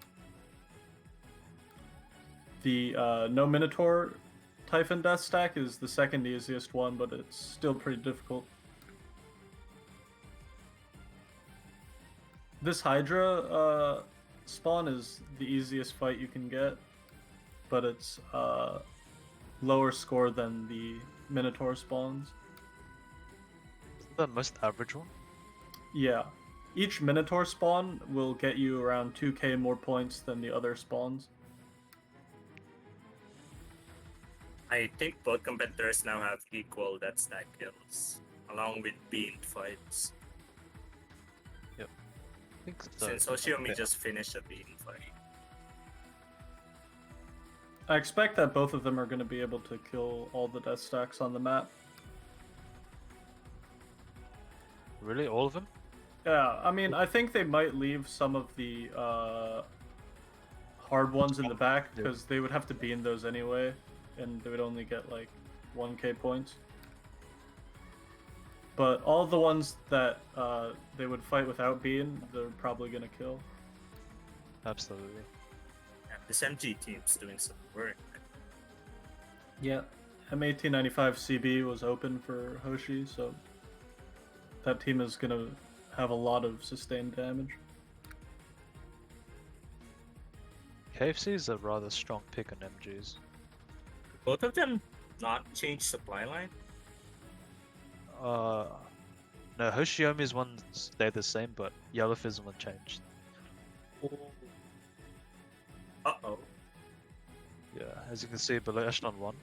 The no Minotaur Typhon death stack is the second easiest one, but it's still pretty difficult. This Hydra spawn is the easiest fight you can get, but it's lower score than the Minotaur spawns. Is that the most average one? Yeah. Each Minotaur spawn will get you around 2k more points than the other spawns. I think both competitors now have equal death stack kills, along with beam fights. I think so. Since Oshiomi Yeah. just finished a beam fight. I expect that both of them are going to be able to kill all the death stacks on the map. Really, all of them? Yeah, I mean, I think they might leave some of the hard ones in the back because they would have to be in those anyway, and they would only get like 1k points. But all the ones that they would fight without being, they're probably gonna kill. Absolutely. Yeah, this MG team's doing some work. Yeah, M1895 CB was open for Hoshi, so that team is gonna have a lot of sustained damage. KFC is a rather strong pick on MGs. Both of them not change supply line. No, Hoshiomi's one stayed the same, but Yellowfin's one changed. Uh-oh. Yeah, as you can see below Echelon 1.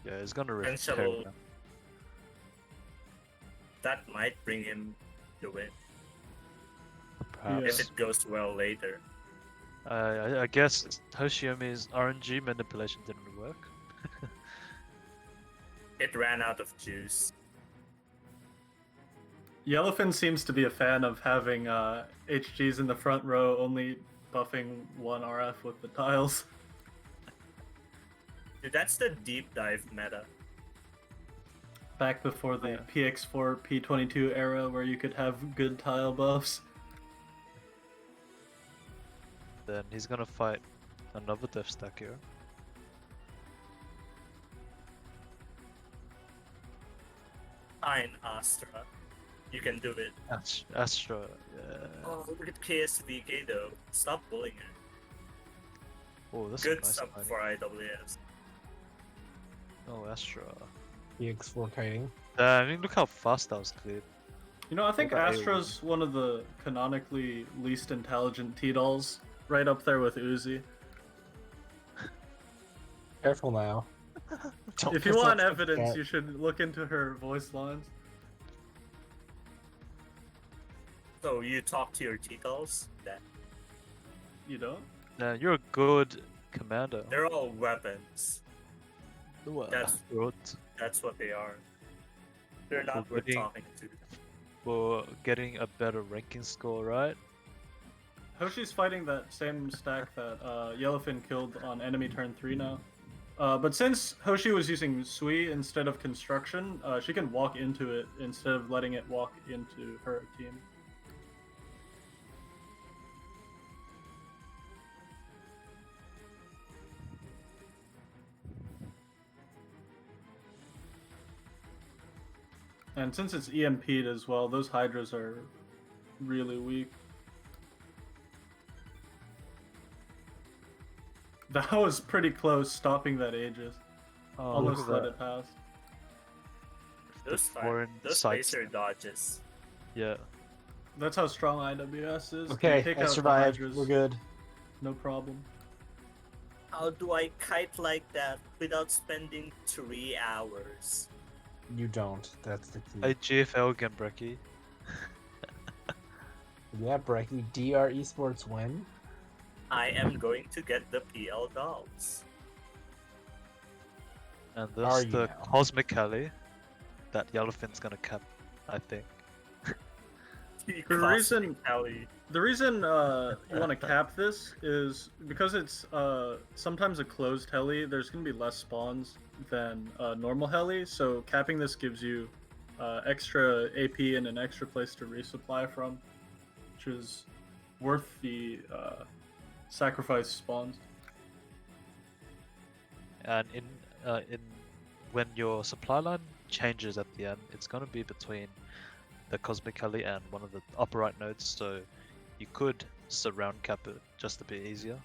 Yeah, he's gonna repair Potential- them. That might bring him the win Perhaps. Yeah. if it goes well later. I guess Hoshiomi's RNG manipulation didn't work. It ran out of juice. Yellowfin seems to be a fan of having HGs in the front row, only buffing one RF with the tiles. Dude, that's the deep dive meta. Back before the Yeah. PX4, P22 era where you could have good tile buffs. Then he's gonna fight another death stack here. Fine, Astra. You can do it. Astra, yeah. Oh, look at KSVK though. Stop bullying her. Oh, that's Good a nice sub fight. for IWS. Oh, Astra. EX4 kiting. I mean, look how fast that was cleared. You know, I think What about Astra's one of the canonically least intelligent T-dolls, right up there with Uzi. Careful now. If you want evidence, you should look into her voice lines. So you talk to your T-dolls? That You don't? You're a good commander. they're all weapons. What? That's- Good That's what they are. They're not For worth getting- talking to. for getting a better ranking score, right? Hoshi's fighting that same stack that Yellowfin killed on enemy turn 3 now. But since Hoshi was using Sui instead of construction, she can walk into it instead of letting it walk into her team. And since it's EMP'd as well, those Hydras are really weak. That was pretty close, stopping that Aegis. Oh, Almost look let at it pass. The Those foreign those sites. laser dodges. Yeah. That's how strong IWS is. Okay, You take I out the survived. Hydras, We're good. no problem. How do I kite like that without spending 3 hours? You don't. That's the key. Hey, GFL again, Brecky. Yeah, Brecky. DR eSports win. I am going to get the PL dolls. And Are that's you the now? Cosmic Kelly that Yellowfin's gonna cap, I think. The reason- Cosmic Alley. The reason you want to cap this is because it's sometimes a closed heli, there's going to be less spawns than normal heli, so capping this gives you extra AP and an extra place to resupply from, which is worth the sacrifice spawns. And in when your supply line changes at the end, it's gonna be between the Cosmic Kelly and one of the upper right nodes, so you could surround cap it just to be easier.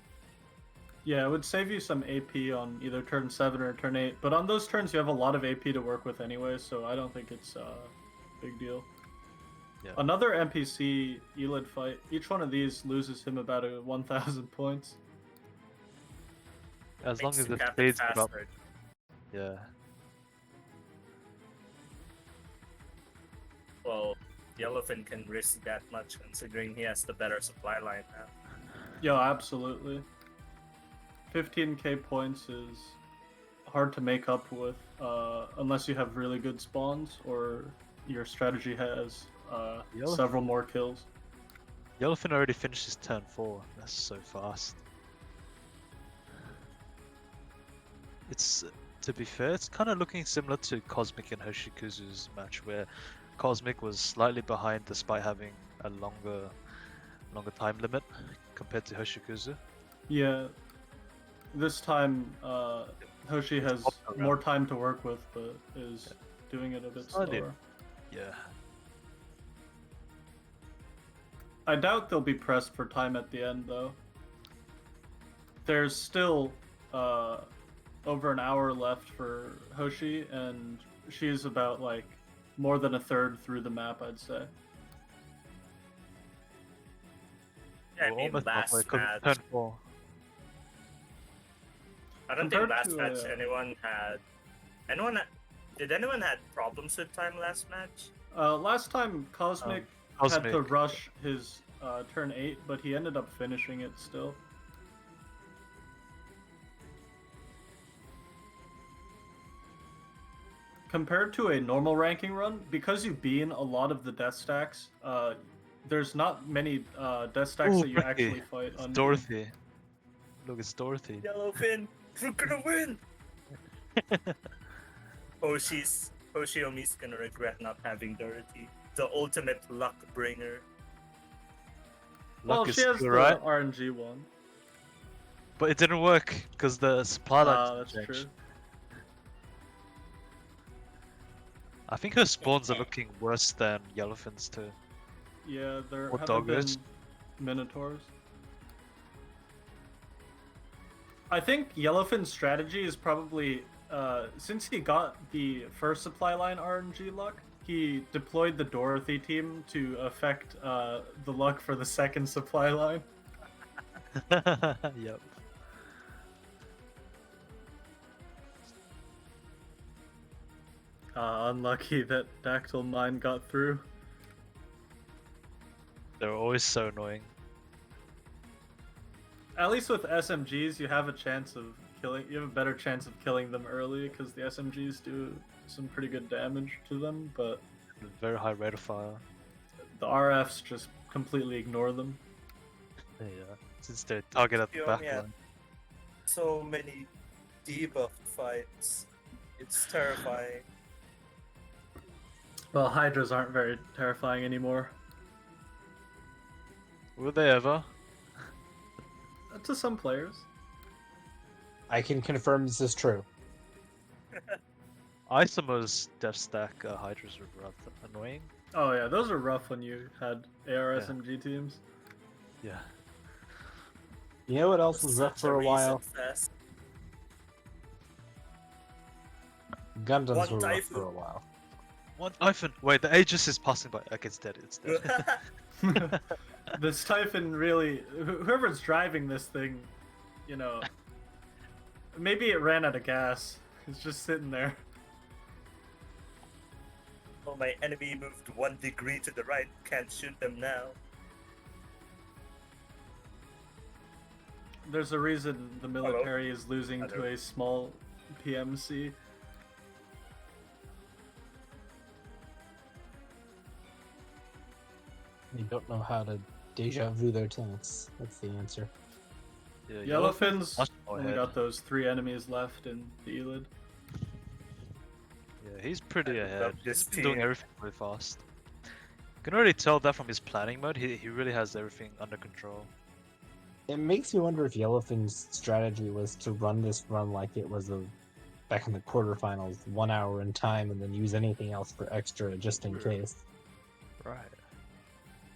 Yeah, it would save you some AP on either turn 7 or turn 8, but on those turns you have a lot of AP to work with anyway, so I don't think it's a big deal. Yeah. Another NPC Elid fight, each one of these loses him about 1,000 points. As long Makes as you the cap it speeds go up, faster. yeah. Well, Yellowfin can risk that much considering he has the better supply line now. Yo, absolutely. 15k points is hard to make up with unless you have really good spawns or your strategy has several more kills. Yellowfin already finished his turn 4. That's so fast. It's, to be fair, it's kind of looking similar to Cosmic and Hoshikuzu's match, where Cosmic was slightly behind despite having a longer time limit compared to Hoshikuzu. Yeah, this time Hoshi has more time to work with, but is doing it a bit slower. Yeah. I doubt they'll be pressed for time at the end, though. There's still over an hour left for Hoshi, and she's about like more than a third through the map, I'd say. Yeah, I mean, last match. Turn 4. I don't think last match did anyone had problems with time last match? Last time Cosmic had to rush his turn 8, but he ended up finishing it still. Compared to a normal ranking run, because you bean a lot of the death stacks, there's not many death stacks that you actually fight on. Dorothy. Look, it's Dorothy. Yellowfin, we're gonna win! Hoshiomi's gonna regret not having Dorothy. The ultimate luck bringer. Well, she has the RNG one. But it didn't work, because the supply line that's true. I think her spawns are looking worse than Yellowfin's too. Yeah, there haven't been Minotaurs. I think Yellowfin's strategy is probably, since he got the first supply line RNG luck, he deployed the Dorothy team to affect the luck for the second supply line. Yep. Unlucky that Dactyl Mine got through. They're always so annoying. At least with SMGs, you have a chance of killing. You have a better chance of killing them early because the SMGs do some pretty good damage to them. But very high rate of fire. The RFs just completely ignore them. Yeah, since they target at the back line. So many debuff fights. It's terrifying. Well, Hydras aren't very terrifying anymore. Were they ever? To some players. I can confirm this is true. Isomo's death stack Hydras were rather annoying. Oh yeah, those are rough when you had ARSMG teams. Yeah. You know what else was rough for a while? Gundams were rough for a while. One Typhon! Wait, the Aegis is passing by. Okay, it's dead, it's dead. This Typhon really... Whoever's driving this thing, you know... Maybe it ran out of gas. It's just sitting there. Oh, my enemy moved 1 degree to the right. Can't shoot them now. There's a reason the military is losing to a small PMC. You don't know how to deja vu their tanks. That's the answer. Yeah, Yellowfin's only got those 3 enemies left in the Elid. Yeah, he's pretty ahead. He's been doing everything really fast. You can already tell that from his planning mode. He really has everything under control. It makes me wonder if Yellowfin's strategy was to run this run like it was back in the quarterfinals, 1 hour in time, and then use anything else for extra just in case. Right.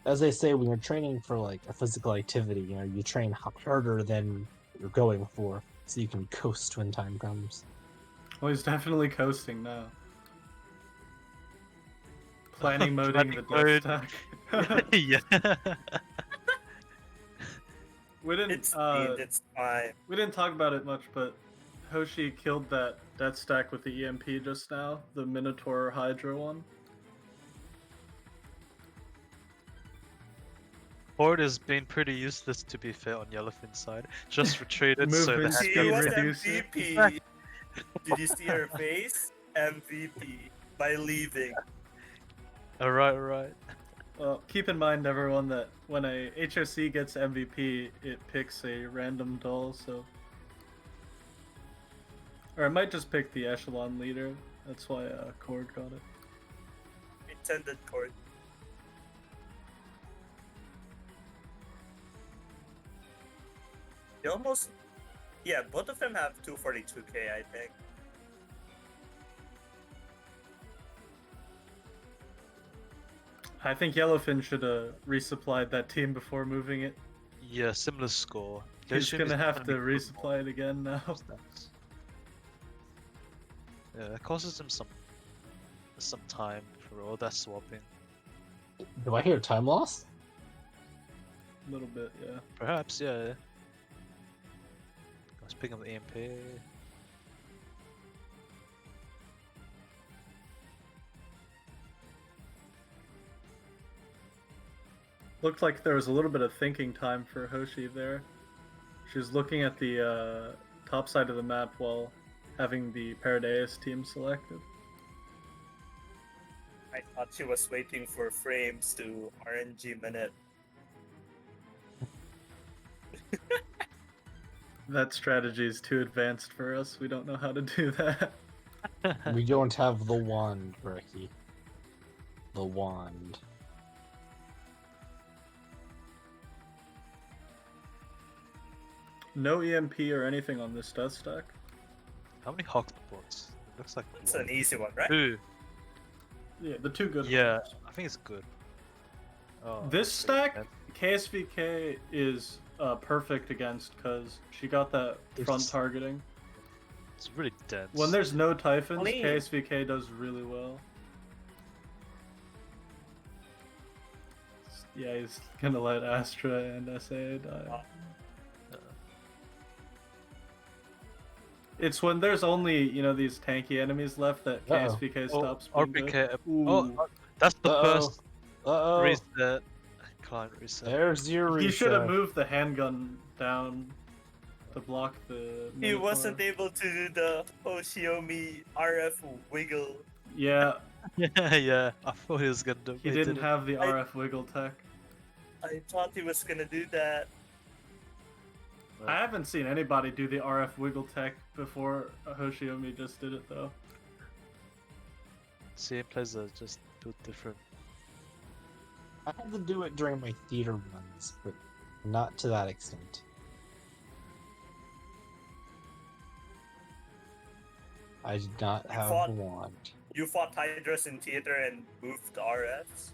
As they say, when you're training for like a physical activity, you know, you train harder than you're going for, so you can coast when time comes. Well, he's definitely coasting now. Planning moding the death stack. Yeah. We didn't. It's fine. We didn't talk about it much, but Hoshi killed that death stack with the EMP just now, the Minotaur Hydra one. Horde has been pretty useless to be fair on Yellowfin's side. Just retreated so Movement that speed She was reducer. MVP. Did you see her face? MVP by leaving. Alright. Well, keep in mind, everyone, that when a HOC gets MVP, it picks a random doll, so... Or it might just pick the echelon leader. That's why Cord got it. Intended court. They almost... Yeah, both of them have 242k, I think. I think Yellowfin should have resupplied that team before moving it. Yeah, similar score. He's Yoshin gonna is have to gonna be good resupply it again now. stats. Yeah, it causes him some time for all that swapping. Do I hear time loss? A little bit, yeah. Perhaps, yeah. Let's pick up the EMP. Looked like there was a little bit of thinking time for Hoshi there. She was looking at the top side of the map while having the Paradeus team selected. I thought she was waiting for frames to RNG minute. That strategy is too advanced for us. We don't know how to do that. We don't have the wand, Ricky. The wand. No EMP or anything on this death stack. How many Hawk bots? It looks like It's one. an easy one, right? Two. Yeah, the two good Yeah, ones. I think it's good. Oh, This stack, that- KSVK is perfect against because she got that front It's- targeting. It's really dense. When there's no Typhons, Clean. KSVK does really well. Yeah, he's gonna let Astra and SA die. It's when there's only, these tanky enemies left that KSVK stops being good. RPK. Ooh. Oh, that's the first Uh-oh. reset. Client reset. There's your reset. He should have moved the handgun down to block the He Minotaur. wasn't able to do the Hoshiomi RF wiggle. Yeah, Yeah, I thought he was gonna do it. he didn't have the RF wiggle tech. I thought he was gonna do that. I haven't seen anybody do the RF wiggle tech before Hoshiomi just did it though. CM players are just built different. I had to do it during my theater runs, but not to that extent. I did not have fought- a wand. You fought Hydras in theater and moved RFs?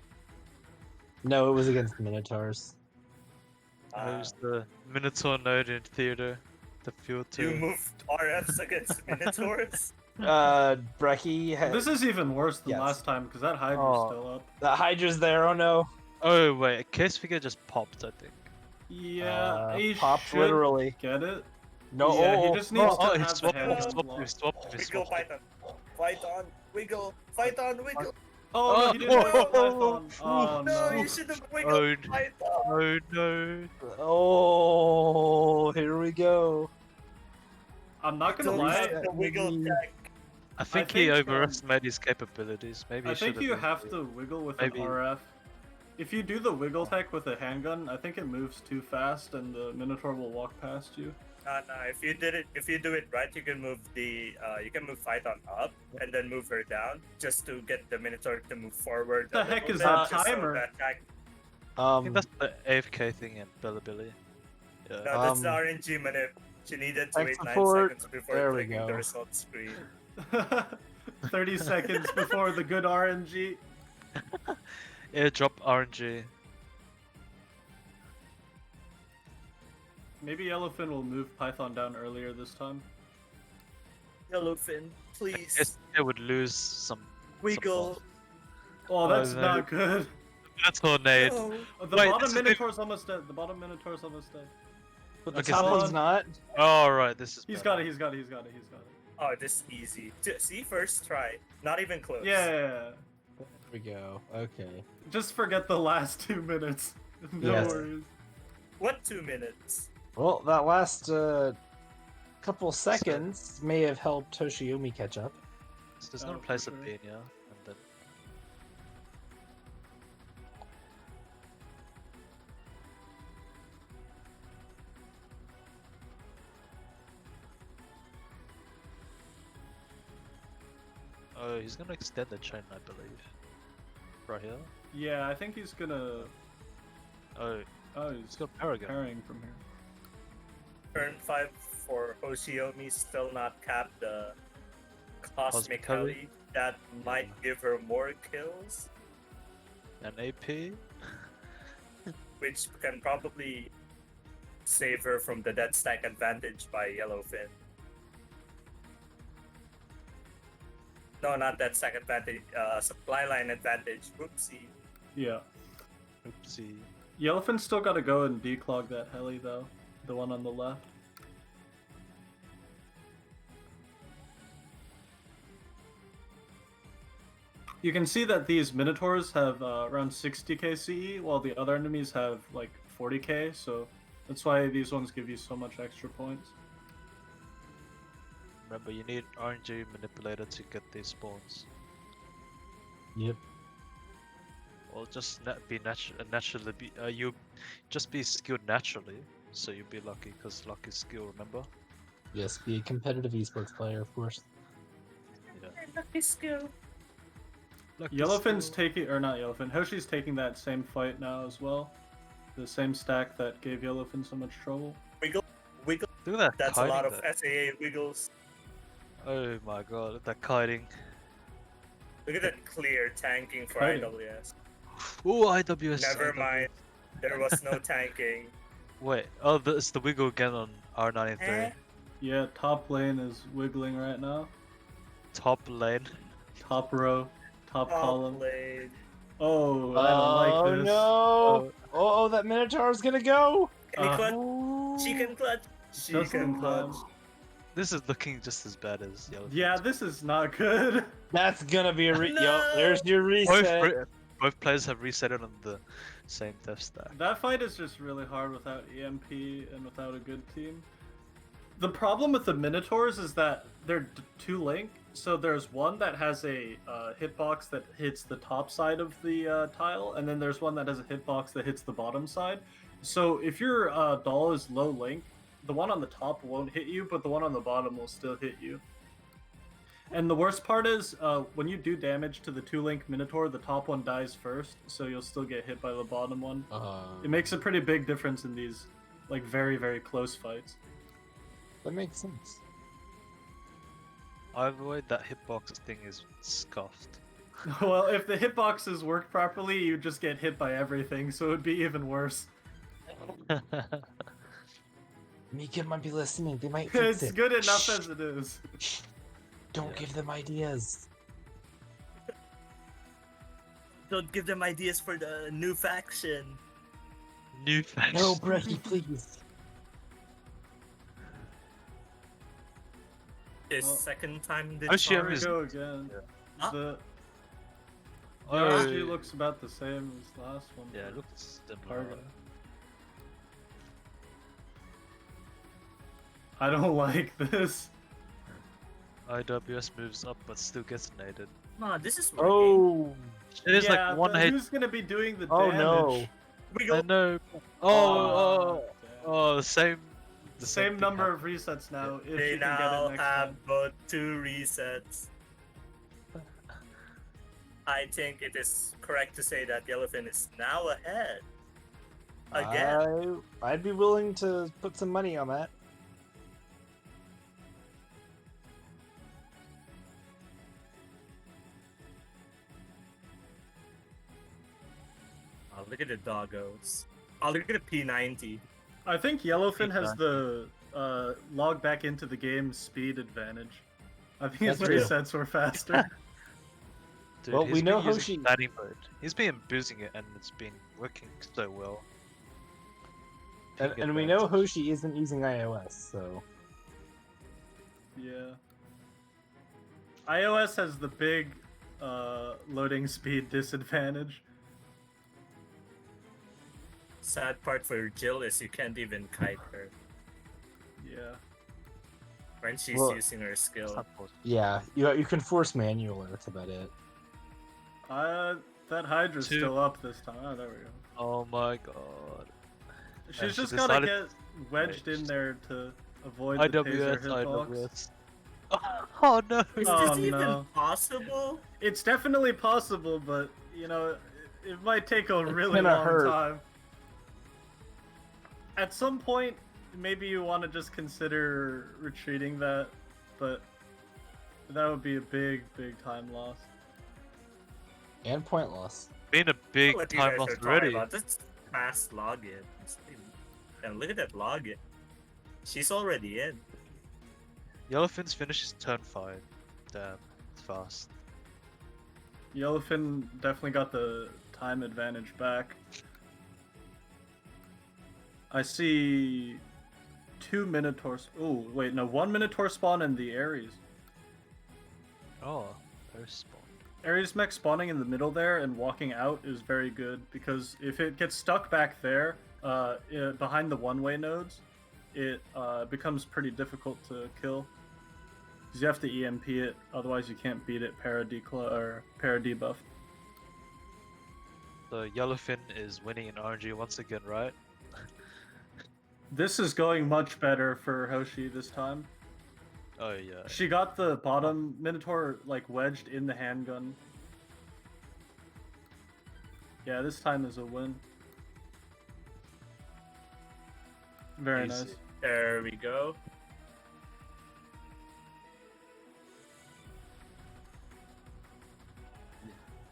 No, it was against Minotaurs. I used the Minotaur node in theater. The field You too. moved RFs against Minotaurs? Brecky had... This is even worse than Yes. last time because that Hydra's Oh. still up. The Hydra's there, oh no. Oh wait, KSVK just popped, I think. Yeah, he popped should literally. get it. No, Yeah, he just needs to he have the swapped, hand he swapped, block. he swapped, he Wiggle, swapped. Python. Fight on, wiggle. Fight on, wiggle. Oh, no, he didn't have the Oh, Python. Oh No, no. you should have wiggled Oh, Python. Oh no. Oh, here we go. I'm not gonna Don't lie. have the wiggle tech. I think he think, overestimated his capabilities. Maybe I he think should you have to wiggle with Maybe- an RF. If you do the wiggle tech with a handgun, I think it moves too fast and the Minotaur will walk past you. No. If you do it right, you can move Python up and then move her down just to get the Minotaur to move forward. The a heck little is bit, that just so timer? that attack- I think that's the AFK thing in Bellability. Yeah. No, that's the Um, RNG manip. She needed to tech wait 9 support. seconds before There we clicking the go. results screen. 30 seconds before the good RNG. Airdrop RNG. Maybe Yellowfin will move Python down earlier this time. Yellowfin, please. SK would lose some. Wiggle. Oh, that's no. not good. Minotaur nade. No. The Wait, bottom this is- Minotaur's almost dead. The bottom Minotaur's almost dead. But the Okay, top so- one's not. Oh right, this is. He's better. got it, he's got it, he's got it, he's got it. Oh, this is easy. See, first try. Not even close. Yeah. There we go. Okay. Just forget the last 2 minutes. No Yes. worries. What 2 minutes? Well, that last couple seconds may have helped Toshiomi catch up. So he's Oh, gonna for place a sure. bean, yeah, and then oh, he's gonna extend the chain, I believe. Right here. Yeah, I think he's gonna. Oh, Oh, he's he's got Paragon. parrying from here. Turn 5 for Hoshiomi still not capped the Cosmic Cosmic Heli? Heli. That might give her more kills, And AP. which can probably save her from the dead stack advantage by Yellowfin. No, not that stack advantage, supply line advantage. Whoopsie. Yeah. Oopsie. Yellowfin's still gotta go and declog that heli though. The one on the left. You can see that these Minotaurs have around 60k CE, while the other enemies have like 40k, so that's why these ones give you so much extra points. Remember, you need RNG manipulator to get these spawns. Yep. Or just be naturally be you just be skilled naturally, so you'll be lucky because luck is skill. Remember? Yes, be a competitive esports player, of course. Yeah. Lucky skill. Luck is Yellowfin's skill. taking, or not Yellowfin, Hoshi's taking that same fight now as well. The same stack that gave Yellowfin so much trouble. Wiggle. Look at that. That's a lot kiting of there. SAA wiggles. Oh my god, that kiting. Look at that clear tanking for Kiting. IWS. Ooh, IWS. Never IWS. mind. There was no tanking. Wait, oh, it's the wiggle again on R93. Eh? Yeah, top lane is wiggling right now. Top lane. Top row, top column. lane. Oh, I don't like this. No! Oh, that Minotaur's gonna go! Can he clutch? Ooh. She can clutch. She Just can in clutch. time. This is looking just as bad as Yellowfin. Yeah, this is not good. That's gonna be a No! Yo, there's your reset. Both players have reset it on the same death stack. That fight is just really hard without EMP and without a good team. The problem with the Minotaurs is that they're two link. So there's one that has a hitbox that hits the top side of the tile, and then there's one that has a hitbox that hits the bottom side. So if your doll is low link, the one on the top won't hit you, but the one on the bottom will still hit you. And the worst part is, when you do damage to the 2-link Minotaur, the top one dies first, so you'll still get hit by the bottom one. It makes a pretty big difference in these, like, very, very close fights. That makes sense. Either way, that hitbox thing is scuffed. Well, if the hitboxes work properly, you just get hit by everything, so it'd be even worse. Mika might be listening. They might fix It's it. good enough Shh. as it is. Don't Yeah. give them ideas. Don't give them ideas for the new faction. New faction. No, Brecky, please. His Well, second time in the Hoshi Here chart. we is- go again. Ah. The Oh, RNG looks about the same as the last one. yeah, but it looks similar. Target. I don't like this. IWS moves up but still gets naded. Nah, this is working. Oh. It is Yeah, like one but hit. who's gonna be doing the Oh, damage? no. We I go. know. Damn. Oh, the same. The same thing number happened. of resets now. If They you can get now it next have time. both 2 resets. I think it is correct to say that Yellowfin is now ahead. Again. I'd be willing to put some money on that. Oh, look at the doggos. Oh, look at the P90. I think Yellowfin has Exactly. the log back into the game speed advantage. I think his That's real. resets were faster. Dude, Well, he's we been know using Hoshi- batting mode. He's been abusing it and it's been working so well. Big And we know advantage. Hoshi isn't using iOS, so. Yeah. iOS has the big loading speed disadvantage. Sad part for Jill is you can't even kite her Yeah. when she's Well, using her It's skill. not possible. Yeah, you can force manual, and that's about it. That Hydra's Two. still up this time. Oh, there we go. Oh my god. She's she just gotta decided- get wedged in there to avoid the IWS, taser hitbox. IWS. Oh no! Is Oh, this even no. possible? It's definitely possible, but you know, it might take a really gonna long hurt. time. At some point, maybe you want to just consider retreating that, but that would be a big time loss. And point loss. Been a big What you time guys loss are talking already. about? That's fast login. And look at that login. She's already in. Yellowfin's finishes turn 5. Damn, it's fast. Yellowfin definitely got the time advantage back. I see 2 Minotaurs. Oh, wait, no, 1 Minotaur spawn in the Ares. Oh, there's spawn. Ares mech spawning in the middle there and walking out is very good because if it gets stuck back there, behind the one-way nodes, it becomes pretty difficult to kill. Because you have to EMP it, otherwise you can't beat it para debuff. So Yellowfin is winning in RNG once again, right? This is going much better for Hoshi this time. Oh yeah. She got the bottom Minotaur like wedged in the handgun. Yeah, this time is a win. Very Easy. nice. There we go.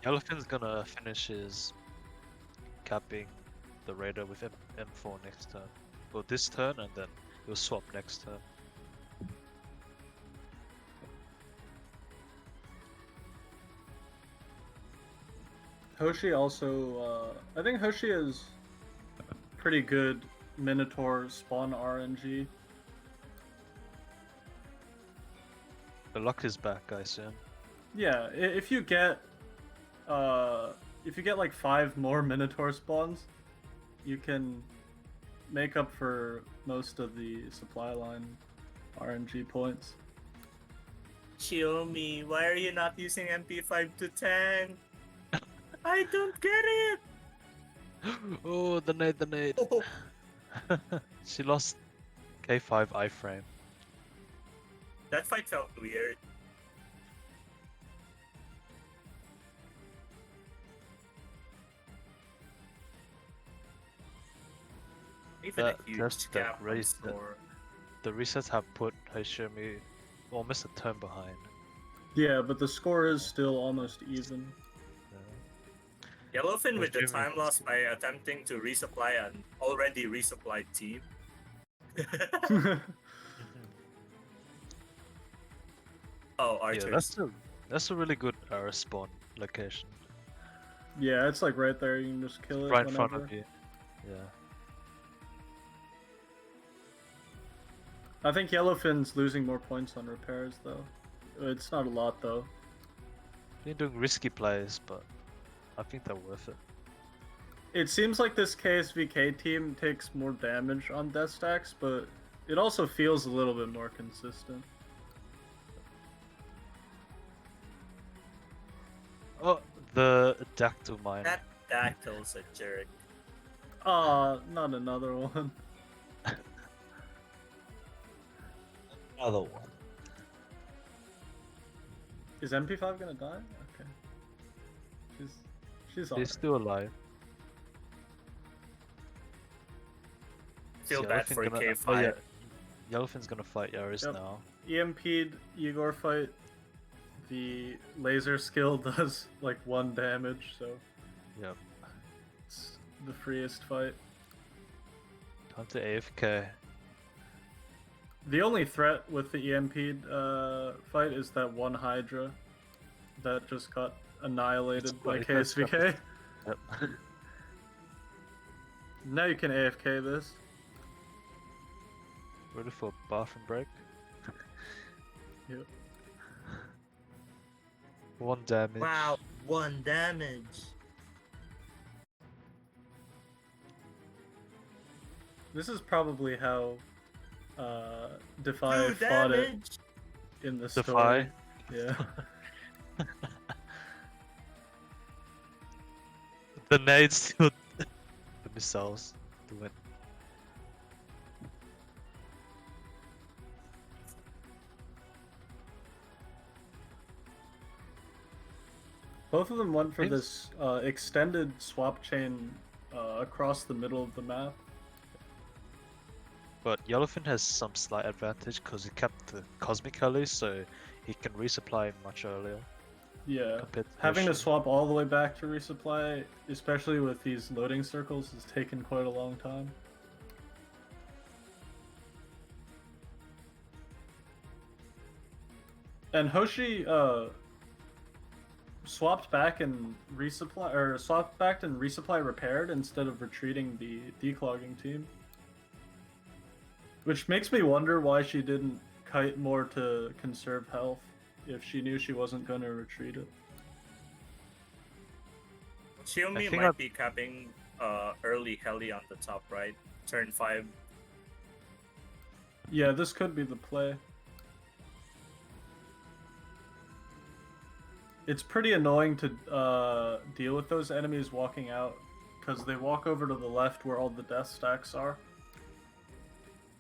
Yellowfin's gonna finish his capping the Raider with M4 next turn. Well, this turn, and then he'll swap next turn. Hoshi also, I think Hoshi is pretty good Minotaur spawn RNG. The luck is back, I assume. Yeah, if you get like 5 more Minotaur spawns, you can make up for most of the supply line RNG points. Xiaomi, why are you not using MP5 to tank? I don't get it! Oh, the nade. Oh, She lost K5 iframe. that fight felt weird. Even a huge Just that gap on race score. The resets have put Hashimi almost a turn behind. Yeah, but the score is still almost even. Yellowfin with the Hashimi- time loss by attempting to resupply an already resupplied team. Oh, Yeah, Archer's. that's a really good spawn location. Yeah, it's like right there. You can just kill it Right in whenever. front of you. Yeah. I think Yellowfin's losing more points on repairs though. It's not a lot though. Been doing risky plays, but I think they're worth it. It seems like this KSVK team takes more damage on death stacks, but it also feels a little bit more consistent. Oh, the Dactyl mine. That Dactyl's a jerk. Ah, not another one. Another one. Is MP5 gonna die? Okay. She's alright. He's still alive. Feel So bad Yellowfin for gonna- K5. oh, yeah. Yellowfin's gonna fight Yaris Yep. now. EMP'd Igor fight. The laser skill does like 1 damage, so Yep. it's the freest fight. Time to AFK. The only threat with the EMP'd fight is that one Hydra that just got annihilated by It does got KSVK. Yep. Now you can AFK this. Ready for a bathroom break? Yep. 1 damage. Wow, 1 damage. This is probably how Defy 2 fought it damage. in the Defy. story. Yeah. The nades to the missiles to win. Both of them went for Seems- this extended swap chain across the middle of the map. But Yellowfin has some slight advantage because he kept the Cosmic Heli, so he can resupply much earlier. Yeah. Compared to Having to Hoshi. swap all the way back to resupply, especially with these loading circles, has taken quite a long time. And Hoshi swapped back and resupply repaired instead of retreating the declogging team. Which makes me wonder why she didn't kite more to conserve health if she knew she wasn't going to retreat it. Xiaomi think might be capping early heli on the top right, turn 5. Yeah, this could be the play. It's pretty annoying to deal with those enemies walking out, because they walk over to the left where all the death stacks are.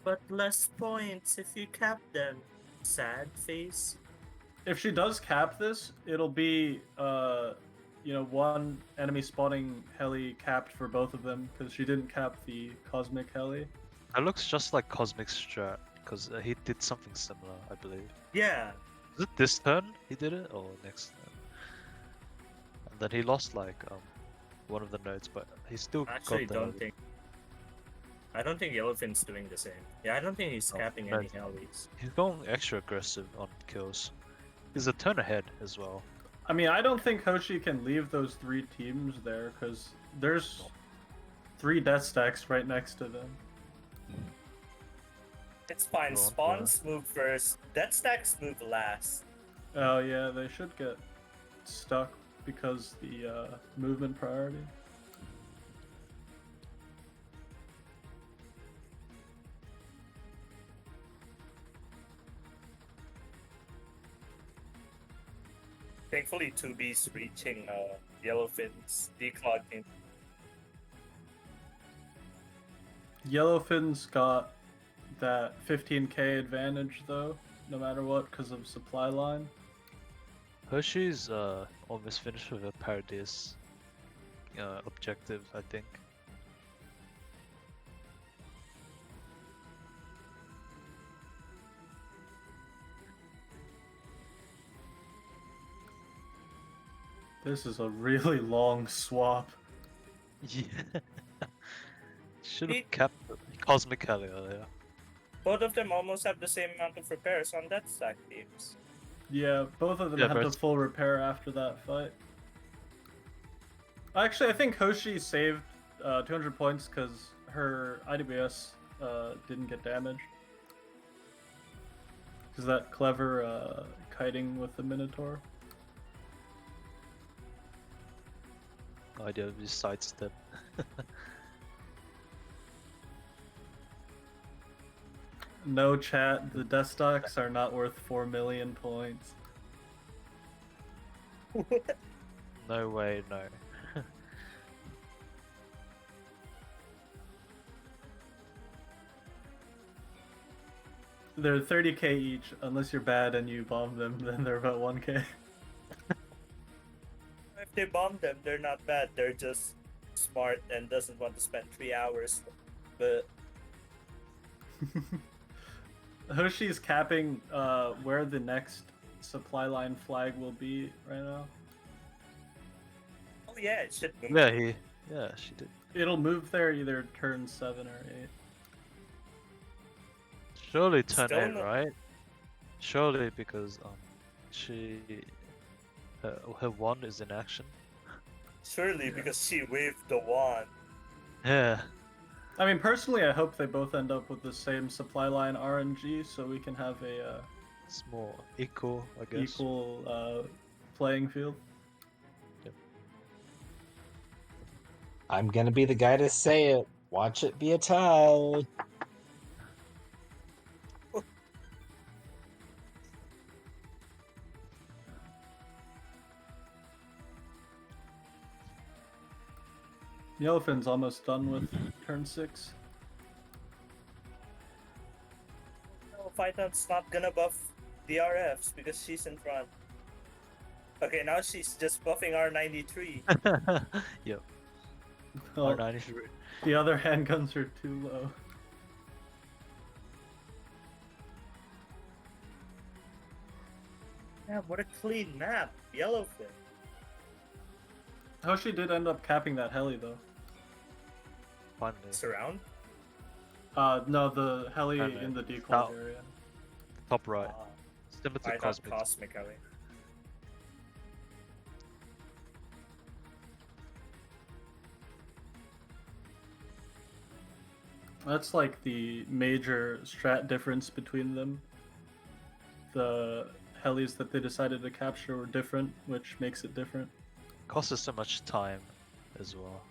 But less points if you cap them. Sad face. If she does cap this, it'll be, one enemy spawning heli capped for both of them, because she didn't cap the cosmic heli. That looks just like Cosmic Strat, because he did something similar, I believe. Yeah. Is it this turn he did it, or next turn? And then he lost like one of the nodes, but he still Actually, got the I don't think Yellowfin's doing the same. Yeah, I don't think he's Oh, capping no. any helis. He's going extra aggressive on kills. He's a turn ahead as well. I mean, I don't think Hoshi can leave those 3 teams there, because there's 3 death stacks right next to them. It's fine. Go on, Spawns move first. Death stacks move last. Oh yeah, they should get stuck because the movement priority. Thankfully, 2B's reaching Yellowfin's declogging. Yellowfin's got that 15k advantage though, no matter what, because of supply line. Hoshi's almost finished with a Paradise objective, I think. This is a really long swap. Yeah. Should have It- kept the Cosmic Heli earlier. Both of them almost have the same amount of repairs on death stack teams. Yeah, both of them Yeah, had but the it's- full repair after that fight. Actually, I think Hoshi saved 200 points because her IWS didn't get damaged. Because that clever kiting with the Minotaur. Idea of his sidestep. No chat, the death stocks are not worth 4 million points. No way, no. They're 30k each, unless you're bad and you bomb them, then they're about 1k. If they bomb them, they're not bad. They're just smart and doesn't want to spend 3 hours. But Hoshi's capping where the next supply line flag will be right now. oh yeah, it should move. Yeah, she did. It'll move there either turn 7 or 8. Surely turn Still 8, not- right? Surely because she her wand is in action. Surely because she waved the wand. Yeah. I mean, personally, I hope they both end up with the same supply line RNG so we can have a It's more equal, I guess. equal playing field. I'm gonna be the guy to say it. Watch it be a tie. Yellowfin's almost done with turn 6. No, Python's not gonna buff DRFs because she's in front. Okay, now she's just buffing R93. Yep. Well, R93. the other handguns are too low. Yeah, what a clean map, Yellowfin. Hoshi did end up capping that heli though. Finally. Surround? No, the heli No, no. in the decoy That- area. Top right. Ah, Similar to I thought Cosmic. Cosmic Alley. That's like the major strat difference between them. The helis that they decided to capture were different, which makes it different. Costs us so much time as well.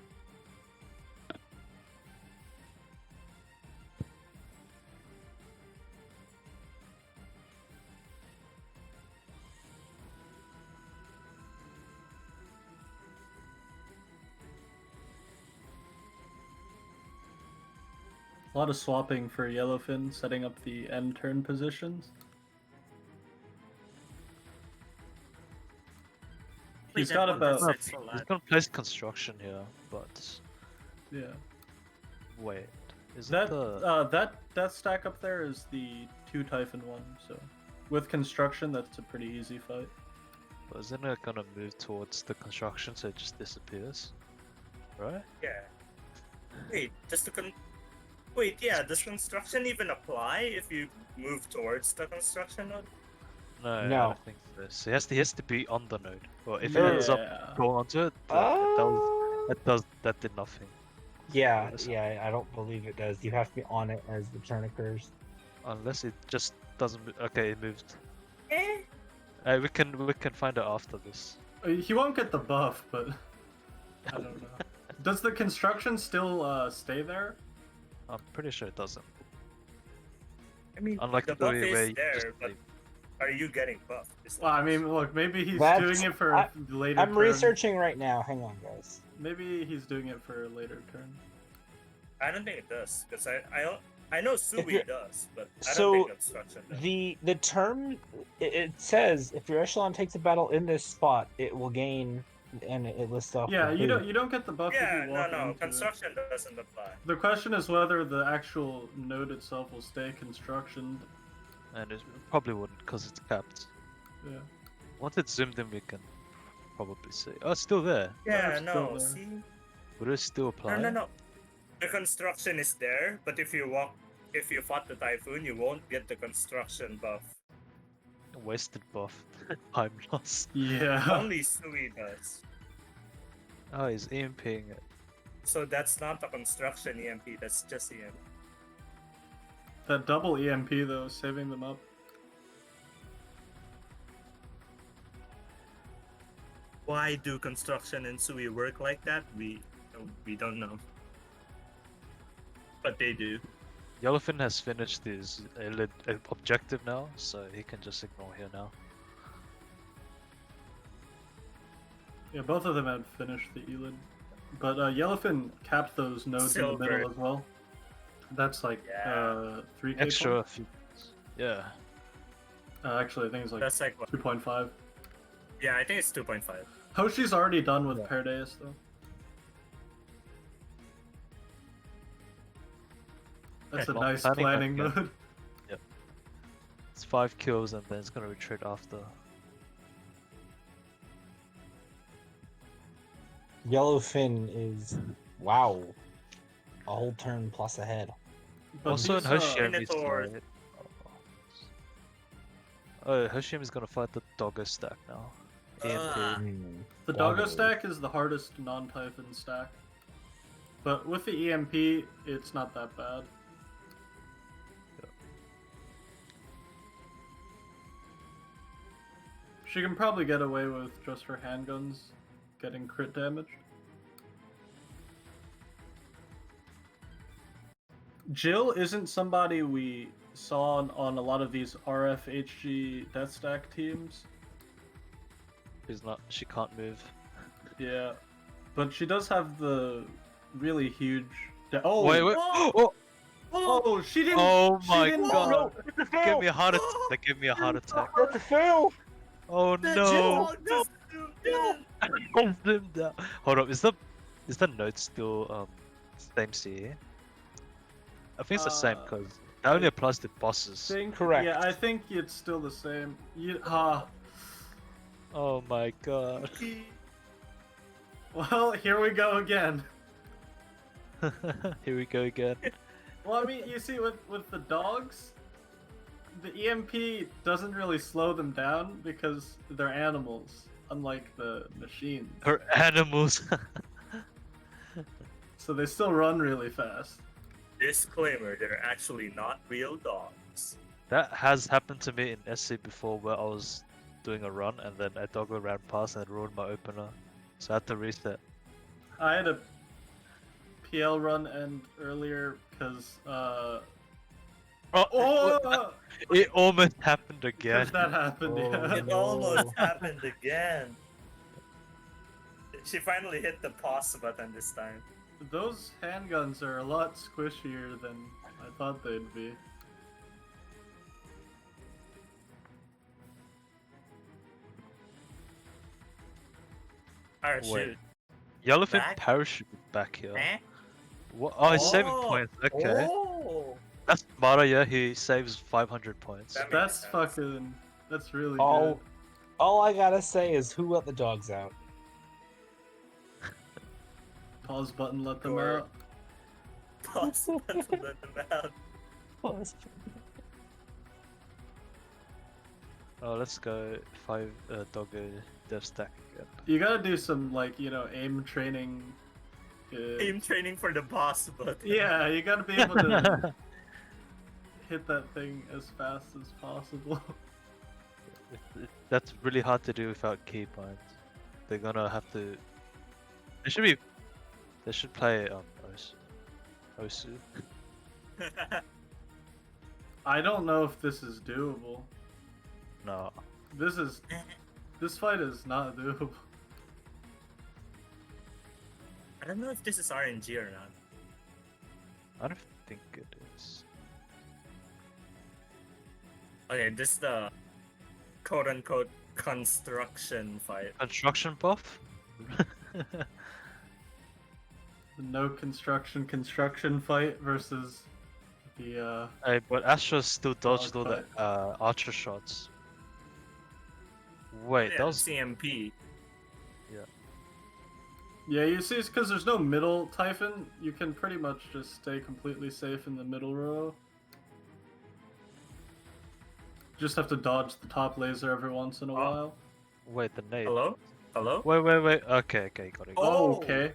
A lot of swapping for Yellowfin, setting up the end turn positions. He's Wait, got that about... 1% so He's loud. gonna place construction here, but Yeah. wait. Is That, it the that death stack up there is the 2 Typhon one, so... With construction, that's a pretty easy fight. isn't it gonna move towards the construction so it just disappears? Right? Yeah. Wait, Wait, yeah, does construction even apply if you move towards the construction node? No, I No. don't think so. So he has to be on the node. Well, if No. it ends up Yeah. going onto it, that did nothing. Yeah, Yes. yeah, I don't believe it does. You have to be on it as the turn occurs. Unless it just doesn't. Okay, it moved. Eh? We can find out after this. He won't get the buff, but... I don't know. Does the construction still stay there? I'm pretty sure it doesn't. I mean, Unlike the the buff way where is you there, just but leave. are you getting buffed? Well, I mean, look, maybe he's That's- doing it for later I'm turn. researching right now. Hang on, guys. Maybe he's doing it for a later turn. I don't think it does, because I know Sui you're- does, but I So, don't think construction does. The term it says if your echelon takes a battle in this spot, it will gain, and it lists off. Yeah, the you who. don't get the buff Yeah, if you walk no, into construction doesn't apply. it. The question is whether the actual node itself will stay construction. And it probably wouldn't because it's capped. Yeah. Once it's zoomed in, we can probably see. Oh, it's still there. Yeah, it's no, still there. see? Would it still apply? No. The construction is there, but if you fought the Typhoon, you won't get the construction buff. Wasted buff. Time loss. Yeah. Only Sui does. Oh, he's EMPing it. So that's not a construction EMP, that's just EMP. That double EMP though, saving them up. Why do construction and Sui work like that? We don't know. But they do. Yellowfin has finished his objective now, so he can just ignore here now. Yeah, both of them had finished the Elid. But Yellowfin capped those nodes in the Silver. middle as well. That's like Yeah. 3k Extra points. few. Yeah. Actually, I think it's like That's like what? 2.5. Yeah, I think it's 2.5. Hoshi's already done with Yeah. Pardeus though. That's a Long nice planning, planning okay. mode. It's 5 kills and then it's gonna retreat after. Yellowfin is wow, a whole turn plus ahead. But Also in these, Hoshiami's Minotaur- side. Oh, Hoshiami's gonna fight the doggo stack now. EMP. Ah. The doggo stack is the hardest non-Typhon stack. But with the EMP, it's not that bad. She can probably get away with just her handguns getting crit damage. Jill isn't somebody we saw on a lot of these RFHG Death Stack teams. She's not. She can't move. Yeah, but she does have the really huge. Oh Wait. Oh, oh, she didn't. Oh she my didn't, god! Give me a heart attack. That gave me a heart attack. That's a fail. Oh The no! Jill just zoomed in. Zoomed out. Hold up. Is the note still same CE? I think it's the same because that only applies to bosses. Correct. Yeah, I think it's still the same. Oh my god. Well, here we go again. Here we go again. Well, I mean, you see, with the dogs, the EMP doesn't really slow them down because they're animals, unlike the machines. Her animals. So they still run really fast. Disclaimer: they're actually not real dogs. That has happened to me in SC before, where I was doing a run and then a doggo ran past and it ruined my opener, so I had to reset. I had a PL run end earlier because It almost happened again. that happened. Yeah. It almost happened again. She finally hit the pause button this time. Those handguns are a lot squishier than I thought they'd be. Alright, Wait. shoot. Yellowfin Back? parachute back here. Eh? What? Oh, he's saving Oh. points. Okay. Oh. That's smarter, yeah. He saves 500 points. That makes That's sense. fucking. That's really All, good. all I gotta say is, who let the dogs out? Pause button, let them Or- out. Pause button, let them out. Oh, let's go 5 doggo dev stack again. You gotta do some aim training. Aim training for the boss button. Yeah, you gotta be able to hit that thing as fast as possible. That's really hard to do without keybinds. They're gonna have to. They should be. They should play Osu. I don't know if this is doable. No. This fight is not doable. I don't know if this is RNG or not. I don't think it is. Okay, this is the quote-unquote construction fight. Construction buff? The no construction fight versus the Hey, but Astra still dodged all Dog the archer shots. Wait, Yeah, that was. CMP. yeah, you see, it's because there's no middle Typhon. You can pretty much just stay completely safe in the middle row. Just have to dodge the top laser every once in a while. Wait, the nade. Hello? Hello? Wait. Okay, got it. Got it. Oh, Oh. okay.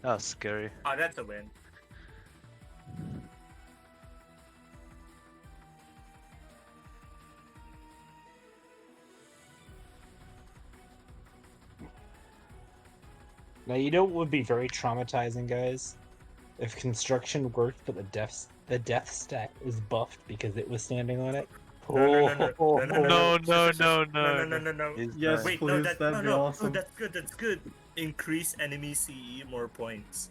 That was scary. Oh, that's a win. Now, you know what would be very traumatizing, guys? If construction worked, but the death stack is buffed because it was standing on it. No. He's Yes, right. Wait, please, no, that'd be no, awesome. no, that's good. Increase enemy CE, more points.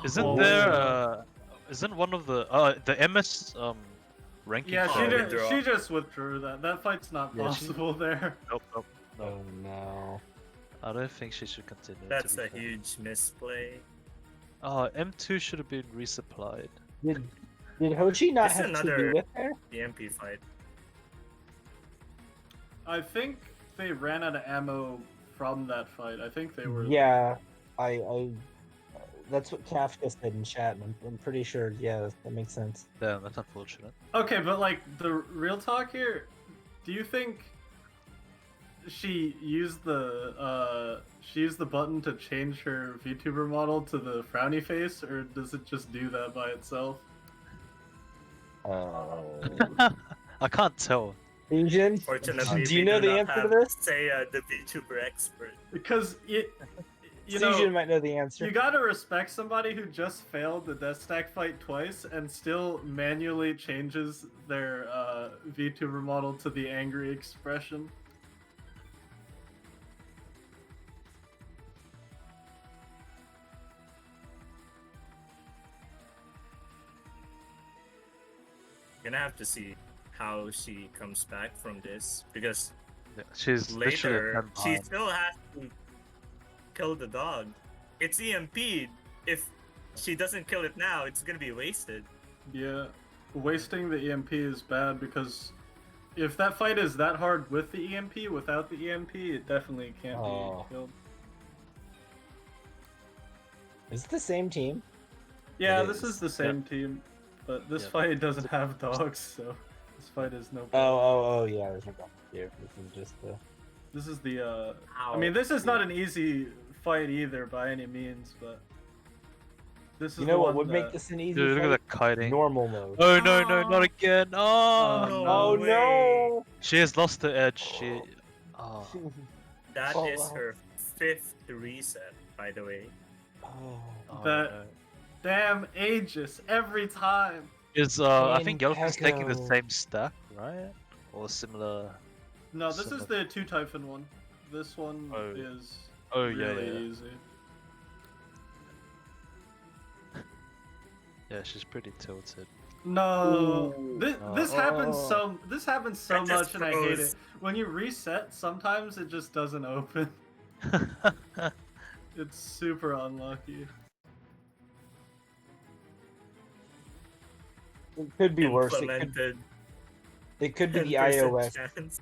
Isn't Oh, there yeah. isn't one of the MS ranking? Yeah, Oh, for- withdraw. she just withdrew that. That fight's not Yeah, she- possible there. Nope. No. Oh no. I don't think she should continue. to That's be a fair. huge misplay. Oh, M2 should have been resupplied. Did Hoshi not This is have another- to do with her? The MP fight. I think they ran out of ammo from that fight. I think they were. Yeah, I that's what Kafka said in chat, and I'm pretty sure. Yeah, that makes sense. Damn, that's unfortunate. Okay, but the real talk here, do you think she used the button to change her VTuber model to the frowny face, or does it just do that by itself? I can't tell. Fortunately, Do you we know the not answer to have this? Ceia, the VTuber expert. Because you Ceia know, might know the answer. you gotta respect somebody who just failed the death stack fight twice and still manually changes their VTuber model to the angry expression. Gonna have to see how she comes back from this because Yeah, she's literally later 10 she behind. still has to kill the dog. It's EMP'd. If she doesn't kill it now, it's gonna be wasted. Yeah, wasting the EMP is bad because if that fight is that hard with the EMP, without the EMP, it definitely can't Oh. be killed. Is it the same team? Yeah, It this is. is the same team, but this Yep. fight doesn't have dogs, so this fight is no. Oh, yeah. There's no problem here. This is just the. This is the. I Ow. mean, this is not an easy fight either by any means, but this is You the know what one would make that- this an easy Dude, look fight? at the kiting. Normal mode. Oh no, no, not Oh. again. Oh, Oh, Oh way. no! she has lost the edge. She. Oh. That Oh, is wow. her 5th reset, by the way. Oh. Oh, That- no. Damn Aegis every time. Is I think Pain Yellowfin's taking the Echo. same stack, right? Or similar. No, this is Some the 2 Typhon one. This one Oh. is Oh yeah, really yeah. easy. Yeah, she's pretty tilted. No, Ooh. this happens Oh. this happens so That just much, and I hate froze. it. When you reset, sometimes it just doesn't open. It's super unlucky. It could be worse. Implemented It could be the 10% iOS. chance.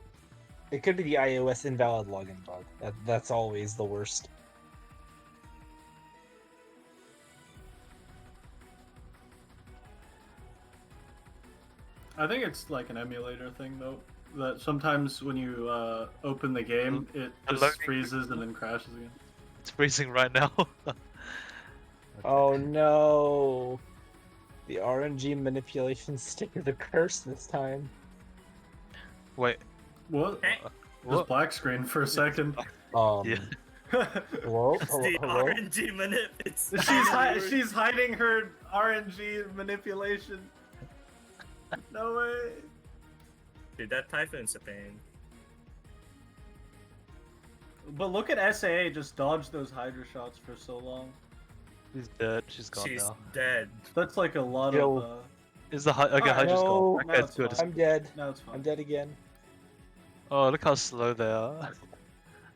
It could be the iOS invalid login bug. That's always the worst. I think it's like an emulator thing though. That sometimes when you open the game, it The just loading- freezes and then crashes again. It's freezing right now. Oh no! The RNG manipulation sticker, the curse this time. Wait. What? Hey, Just What? black screen for a second. Yeah. Hello? it's Hello? the Hello? RNG minute. It's She's hiding her RNG manipulation. No way. Dude, that Typhoon's a pain. But look at SAA just dodge those Hydra shots for so long. She's dead. She's gone She's now. dead. That's like a lot Yo. of. Is the okay? Alright, Hydra's no, gone. That now guy's it's good. fine. I'm dead. Now it's fine. I'm dead again. Oh, look how slow they are.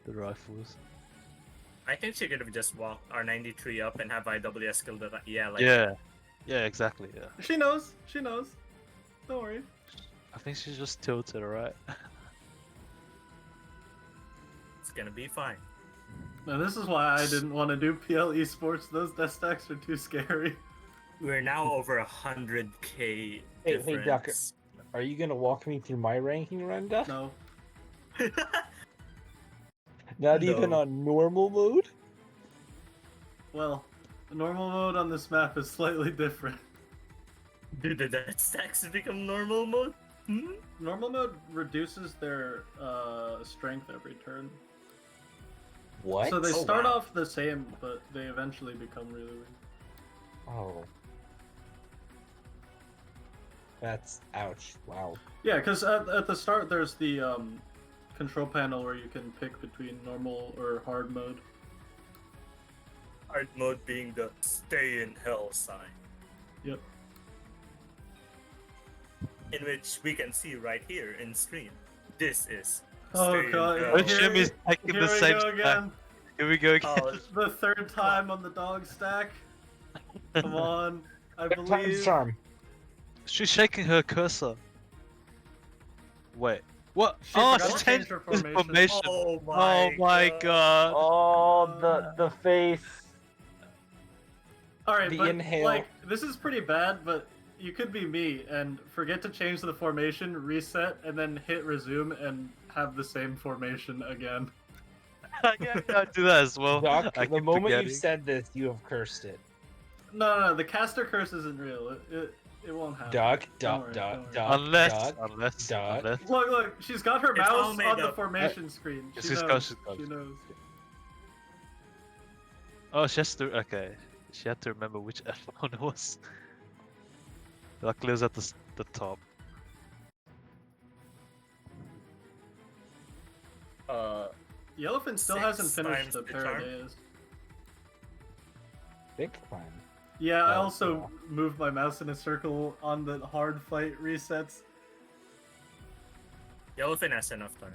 The rifles. I think she could have just walked R93 up and have IWS kill the. Yeah, like. Yeah. Yeah, exactly. Yeah. She knows. She knows. Don't worry. I think she's just tilted, alright? It's gonna be fine. Now this is why I didn't want to do PL eSports. Those death stacks are too scary. We're now over 100k Hey, difference. Doc. Are you gonna walk me through my ranking rundown? No. Not even No. on normal mode? Well, the normal mode on this map is slightly different. Dude, did that stacks become normal mode? Hmm? Normal mode reduces their strength every turn. What? So they Oh, start wow. off the same, but they eventually become really weak. Oh. That's ouch. Wow. Yeah, because at the start there's the control panel where you can pick between normal or hard mode. Hard mode being the stay in hell sign. Yep. In which we can see right here in stream. This is Oh stay in god. hell. Oh, Here Jimmy's we- taking Here the we same go stack. again. Here we go again. Oh, The third time on the dog stack. Come on. I Time's believe. charm. She's shaking her cursor. Wait. What? She Oh, forgot she to changed change her his formation. formation. oh Oh my god. Oh, the face. Alright, The but inhale. like this is pretty bad, but you could be me and forget to change the formation, reset, and then hit resume and have the same formation again. I can't do that as well. Doc, I the keep moment forgetting. you've said this, you have cursed it. No, the caster curse isn't real. It won't happen. Doc, Don't worry, Doc, don't worry. Doc, Unless, Doc. unless, Doc. unless. Look, she's got her It's all mouse made on the up. formation screen. Yes, She she's knows. got- she's got- She knows. Oh, she has to. Okay, she had to remember which F1 it was. Luckily, it was at the top. Yellowfin still 6 hasn't finished times the the charm? Paradaeus. Big time. Yeah, I Oh, also moved my mouse in a circle on the hard fight resets. Yellowfin has enough time.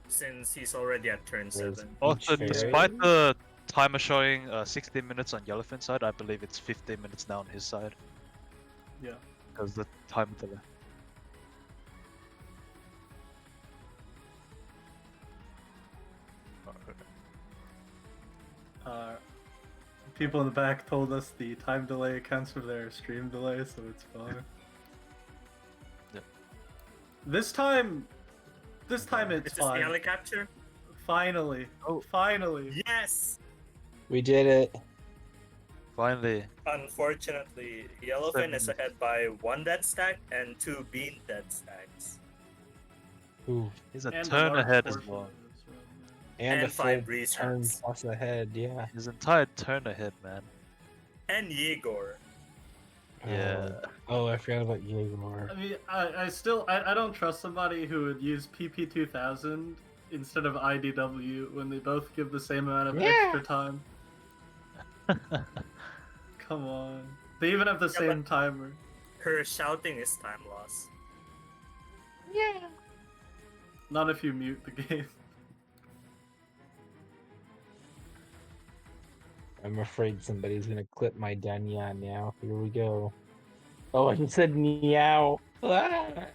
Since he's already at turn There's 7. Also, fairy. despite the timer showing 16 minutes on Yellowfin's side, I believe it's 15 minutes now on his side. Yeah. Because the time delay. People in the back told us the time delay accounts for their stream delay, so it's fine. Yep. This time it's Is this the fine. alley capture? Finally. Oh. Finally. Yes! We did it. Finally. Unfortunately, Yellowfin is ahead by 1 dead stack and 2 bean dead stacks. Ooh. He's a And turn large ahead as portion well. of this round, And, And a full 5 turn resets. plus ahead, yeah. His entire turn ahead, man. And Yegor. Yeah. Oh, I forgot about Jaguar. I mean, I don't trust somebody who would use PP2000 instead of IDW when they both give the same amount of Yeah. extra time. Come on. They even have the Yeah, same timer. Her shouting is time loss. Not if you mute the game. I'm afraid somebody's gonna clip my Danya now. Here we go. Oh, I just said meow. Ah!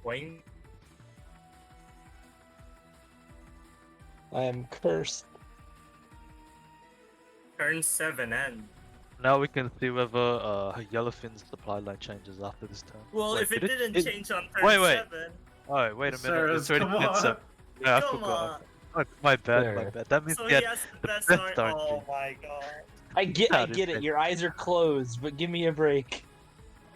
Boing. I am cursed. Turn 7 and. Now we can see whether Yellowfin's supply line changes after this turn. Well, Wait, if it did didn't change on turn Wait, wait. 7. Oh, wait a minute. Sarah's, It's already come been on. 7. Yeah, I Come forgot. on. My bad, my There. bad. That means So he he had has the best best start. RNG. Oh my god. I get That is it. big. Your eyes are closed, but give me a break.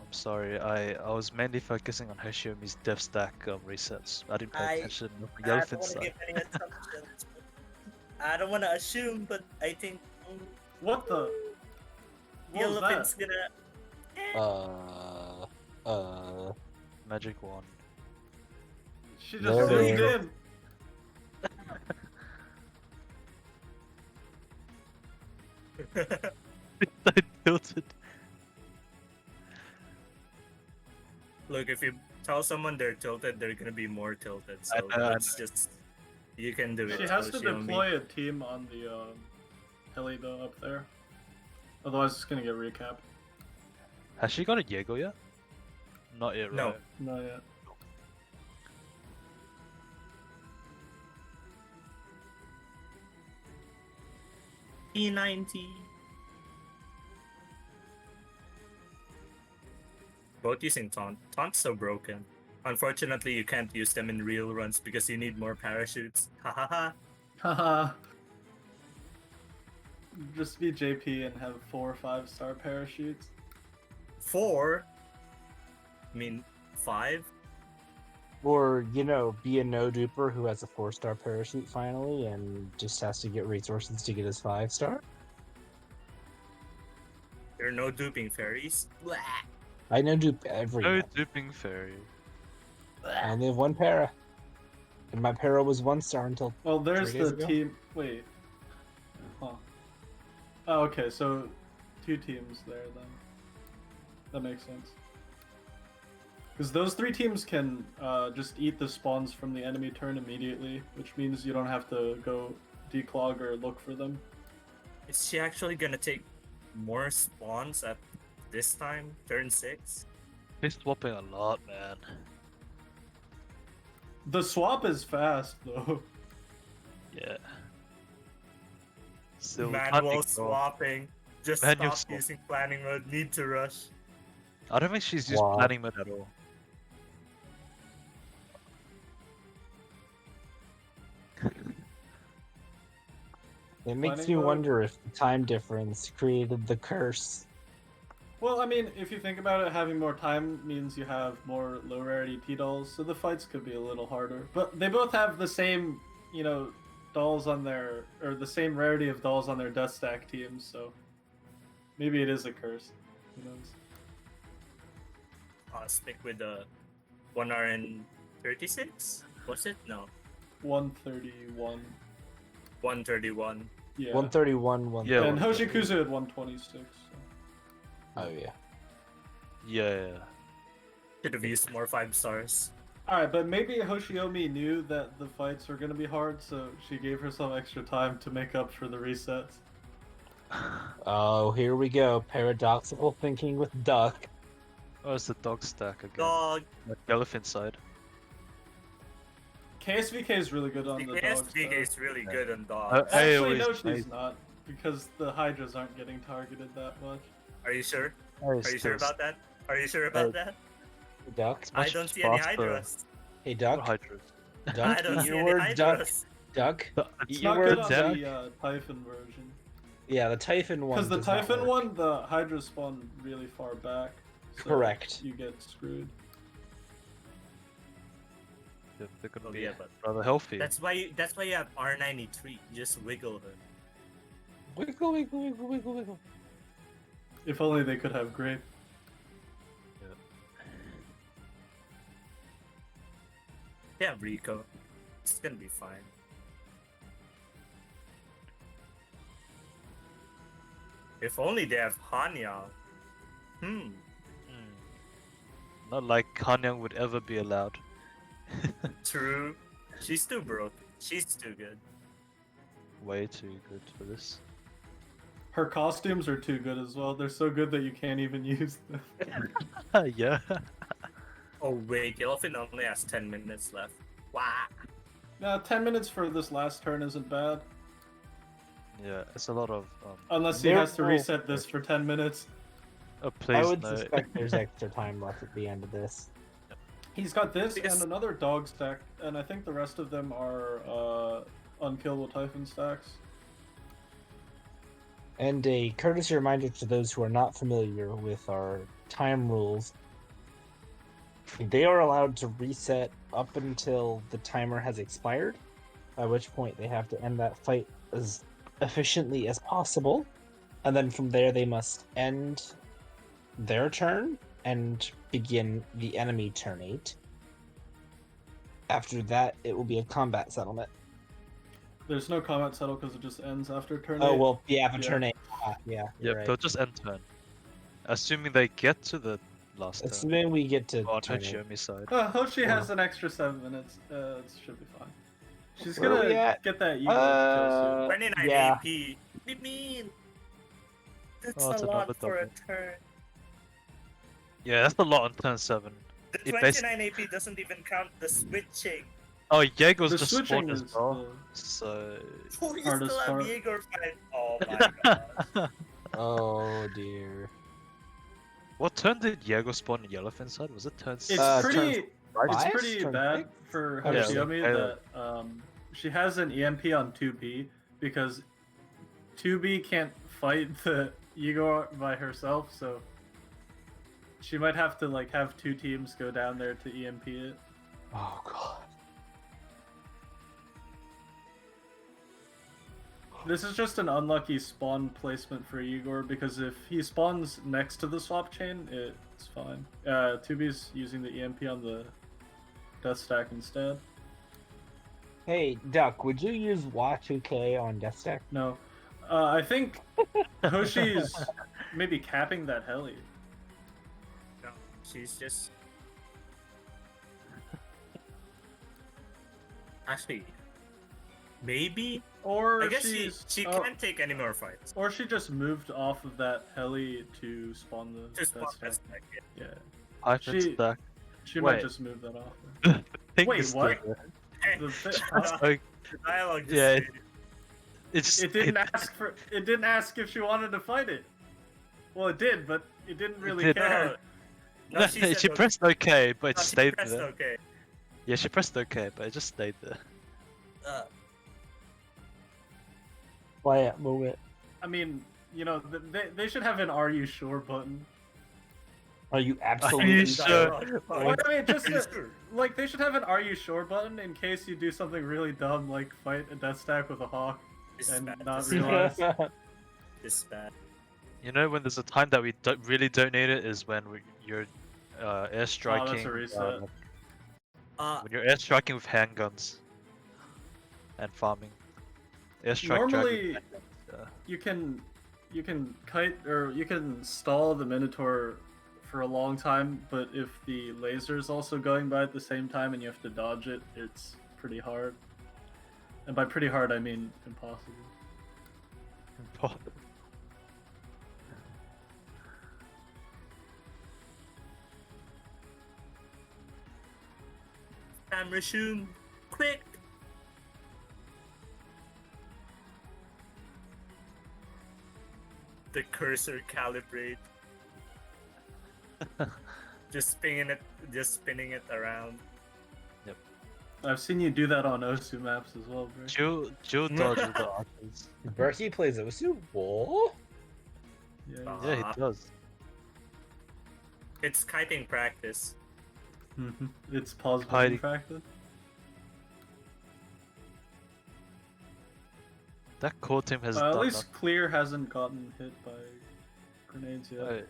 I'm sorry, I was mainly focusing on Hoshiomi's dev stack resets. I didn't pay attention to I don't Yellowfin's want to side. give any assumptions. I don't want to assume, but I think What the? What was Yellowfin's that? gonna. Magic wand. She There just it leaned is. in. I tilted. Look, if you tell someone they're tilted, they're gonna be more tilted. So I know, I let's just. You can do it. She has to Yoshiomi. deploy a team on the heli though up there. Otherwise, it's gonna get recapped. Has she got a Jaeger yet? Not yet, right? No. Not yet. E90. Both using taunt. Taunt's so broken. Unfortunately, you can't use them in real runs because you need more parachutes. Ha ha ha. Haha. Just be JP and have 4 or 5-star parachutes. 4? I mean, 5? Or, you know, be a no duper who has a 4-star parachute finally and just has to get resources to get his 5-star. There are no duping fairies. Blah. I no dupe No everyone. duping fairy. I only have 1 para. And my para was 1-star until Well, there's 3 days the ago? team. Wait. Huh. Oh, okay, so 2 teams there then. That makes sense. Because those 3 teams can just eat the spawns from the enemy turn immediately, which means you don't have to go declog or look for them. Is she actually gonna take more spawns at this time? Turn 6? He's swapping a lot, man. The swap is fast though. Yeah. Still, we can't Manual ignore- swapping. Just Manual stop swap. using planning mode. Need to rush. I don't think she's used Wow. planning mode at all. It makes Planning me mode? wonder if the time difference created the curse. Well, I mean, if you think about it, having more time means you have more low rarity T-dolls, so the fights could be a little harder. But they both have the same, you know, dolls on their, or the same rarity of dolls on their death stack teams, so maybe it is a curse. Who knows? Stick with the 1 hour and 36? Was it? No. 131. 131. Yeah. 131, 1. Yeah, And 130. Hoshikuzu had 126. So. Oh yeah. Yeah. Should have used more 5 stars. Alright, but maybe Hoshiomi knew that the fights were going to be hard, so she gave herself extra time to make up for the resets. Oh, here we go. Paradoxical thinking with Duck. Oh, it's the dog stack again. Dog. Like Yellowfin side. KSVK is really good on the The dogs. SDK though. is really good on dogs. I Actually, no, always- she's not. Because the Hydras aren't getting targeted that much. Are you sure? Oh, Are you sure about that? Are you sure about that? Hey, Duck. I much don't see any faster. Hydras. Hey, What Duck. Hydras? I Duck. don't Eat see your any word, Duck. Hydras. Duck. It's Eat not your good word, on Duck. the Typhon version. Yeah, the Typhon one. Because the does not Typhon work. one, the Hydras spawn really far back. So Correct. You get screwed. They're gonna Oh, be yeah, but rather healthy. that's why you have R93. You just wiggle her. Wiggle, wiggle, wiggle, wiggle, wiggle. If only they could have grape. Yeah, Rico. It's gonna be fine. If only they have Hanya. Hmm. Not like Hanyang would ever be allowed. True. She's too broke. She's too good. Way too good for this. Her costumes are too good as well. They're so good that you can't even use them. Yeah. Oh wait, Yellowfin only has 10 minutes left. Wow. Now, 10 minutes for this last turn isn't bad. Yeah, it's a lot of Unless he There- has to reset this for 10 minutes. oh, I please would no. suspect there's extra time left at the end of this. He's got this Because- and another dog stack, and I think the rest of them are unkillable Typhon stacks. And a courtesy reminder to those who are not familiar with our time rules. They are allowed to reset up until the timer has expired, at which point they have to end that fight as efficiently as possible. And then from there they must end their turn and begin the enemy turn 8. After that, it will be a combat settlement. There's no combat settle because it just ends after turn Oh, 8. well, yeah, for Yeah. turn 8. Yeah, Yep, you're right. they'll just end turn. Assuming they get to the last turn. Assuming we get to On turn 8. Hachiomi side. Hoshi has an extra 7 minutes. It should be fine. She's Where are we gonna at? get that eagle kill 29 yeah. AP. What do you mean? That's Oh, it's a lot another for a double. turn. Yeah, that's a lot on turn 7. The It 29 AP doesn't even count the switching. Oh, Jaeger's The just switching spawned is as well. the- So Oh, you Hardest still have part. Jaeger fight. Oh my god. Oh, dear. what turn did Jaeger spawn in Yellowfin side? Was it turn It's 6? turn pretty. It's five? pretty Turn bad six? for Oh, yeah. Hoshiomi Yeah. that she has an EMP on 2B because 2B can't fight the Igor by herself, so she might have to like have 2 teams go down there to EMP it. Oh, God. This is just an unlucky spawn placement for Igor because if he spawns next to the swap chain, it's fine. 2B's using the EMP on the death stack instead. Hey, Duck, would you use Y2K on Death Stack? No. I think Hoshi's maybe capping that heli. No, she's just. Actually, maybe. Or I guess she's she can't take any more fights. or she just moved off of that heli to spawn the Just death stack. that's like it. Yeah. Hyphen she- stack. She might Wait. just move that off. Thing Wait, is still what? there. Hey, The thi- So, the dialogue just Yeah, stated. it's It didn't ask for. It didn't ask if she wanted to fight it. Well, it did, but it didn't really did. care. No, No, she she, said pressed OK, but it no, she stayed pressed there. okay. Yeah, she pressed OK, but it just stayed there. Play it, move it. I mean, you know, they should have an "Are you sure?" button. Are you Are you absolutely sure? Well, I mean, just Are you sure? like they should have an "Are you sure" button in case you do something really dumb, like fight a death stack with a hawk This is and bad. not This is realize. bad. This is bad. You know when there's a time that we really don't need it is when you're Oh, airstriking. that's a reset. When you're airstriking with handguns and farming. Airstrike Normally, dragon. handguns, you can kite or you can stall the Minotaur for a long time, but if the laser's also going by at the same time and you have to dodge it, it's pretty hard. And by pretty hard, I mean impossible. Time resume. Quick. The cursor calibrate. Just spinning it around. I've seen you do that on Osu maps as well, bro. Jill dodge with the archers. Berkey plays Osu? What? Yeah, Yeah, he does. It's kiting practice. it's pause Hiding. button practice. That core team has At done least Clear hasn't gotten hit by grenades yet. nothing.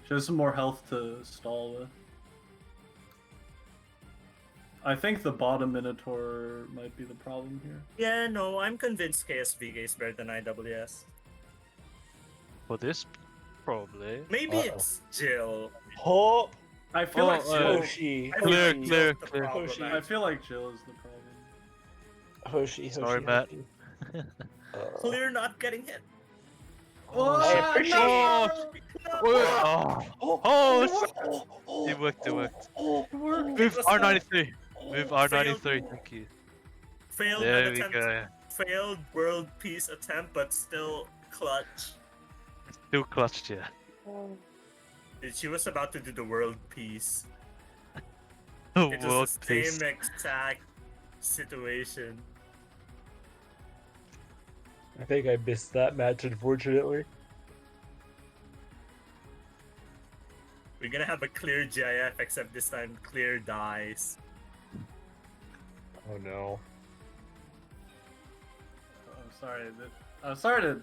She has some more health to stall with. I think the bottom Minotaur might be the problem here. Yeah, no, I'm convinced KSVG is better than IWS. For this, probably. Maybe Uh-oh. it's Jill. Oh, I feel like Oh, Jill. Hoshi. I feel Clear, like clear, Jill's the clear. problem, Hoshi. I feel like Jill is the problem. Hoshi. Sorry, Matt. Clear not getting hit. I appreciate Oh, it worked, it worked. Move R93. Move R93, thank you. Failed There an we attempt. go. Failed world peace attempt, but still clutch. Still clutched, yeah. She was about to do the world peace. World It was the peace. same exact situation. I think I missed that match, unfortunately. We're gonna have a clear GIF, except this time clear dies. Oh no. I'm sorry to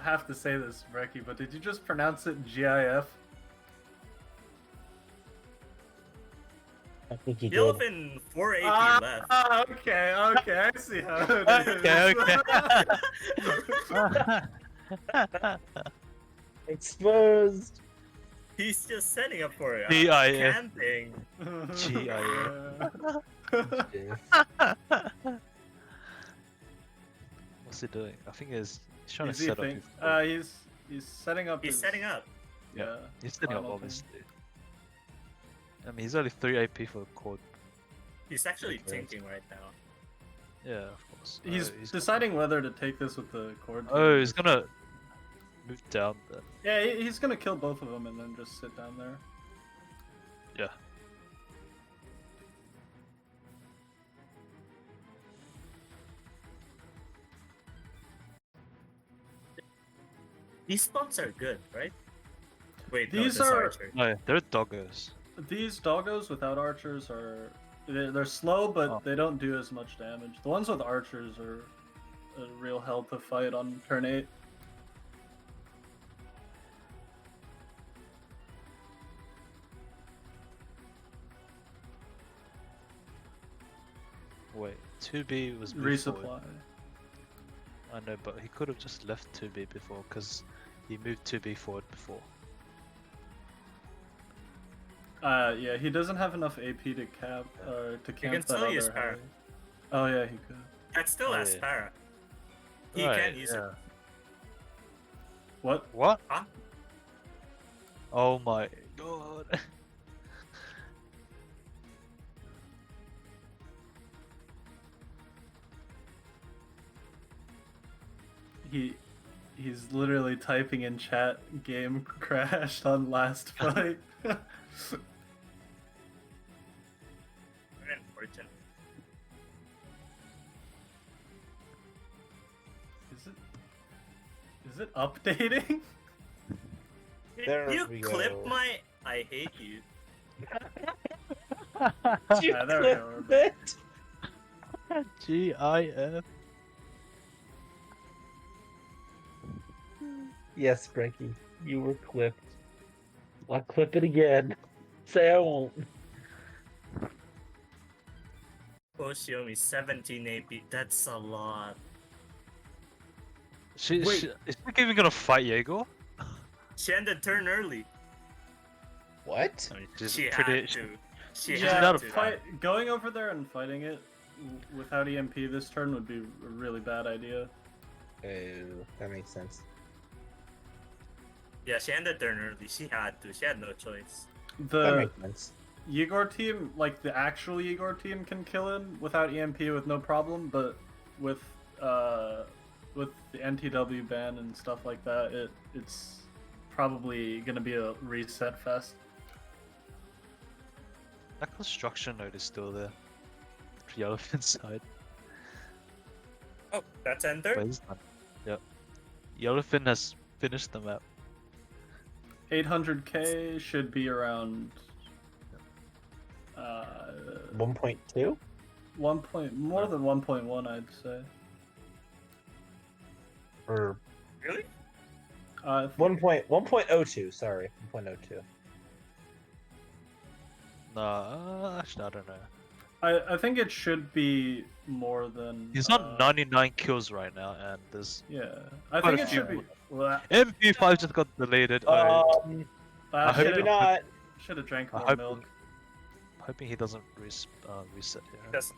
have to say this, Brecky, but did you just pronounce it GIF? I think he did. Yellowfin 480 left. Okay, I see how it is. Exposed. He's just setting up for it. DIF. Camping. What's he doing? I think he's trying Is to he set up think? his He's setting up. He's his, setting up. Yeah. He's setting up, final thing. obviously. I mean, he's only 3 AP for a chord. He's actually Okay. tinking right now. Yeah, of course. He's Oh, deciding whether to take this with the cord. Oh, he's gonna move down then. Yeah, he's gonna kill both of them and then just sit down there. Yeah. These spawns are good, right? Wait, These no, this are- Archer. No, they're doggos. These doggos without archers are they're slow, but Oh. they don't do as much damage. The ones with archers are a real hell to fight on turn 8. Wait, 2B was before. Resupply. I know, but he could have just left 2B before, because he moved 2B forward before. Yeah, he doesn't have enough AP to cap to camp can that still use other para. heavy. Oh yeah, he could. That still Oh, has yeah. para. He Right, can use it. yeah. What? What? Huh? Oh my god. He's literally typing in chat. Game crashed on last fight. Very unfortunate. Is it updating? There you we clip go. my I hate you. You there we go, clipped it. GIF. Yes, Frankie, you were clipped. I'll clip it again. Say I won't. Oshiomi 17 AP. That's a lot. She Wait. is she even gonna fight Jaeger? She ended turn early. What? I mean, she's She pretty. had to. She Yeah, had not a to. going over there and fighting it without EMP this turn would be a really bad idea. Oh, that makes sense. Yeah, she ended turn early. She had to. She had no choice. That The makes sense. Igor team, like the actual Igor team, can kill him without EMP with no problem, but with the NTW ban and stuff like that, it's probably gonna be a reset fest. That construction node is still there. The Yellowfin side. Oh, that's But enter? it's not. Yep. Yellowfin has finished the map. 800k should be around 1.2? more than 1.1, I'd say. Or Really? 1.02, sorry. 1.02. Nah, actually, I don't know. I think it should be more than. He's on 99 kills right now, and there's Yeah, I quite think a it should few. be. Well, MP5 just got deleted. Oh, I hope maybe should not. have drank I more hope- milk. hoping he doesn't reset here. Just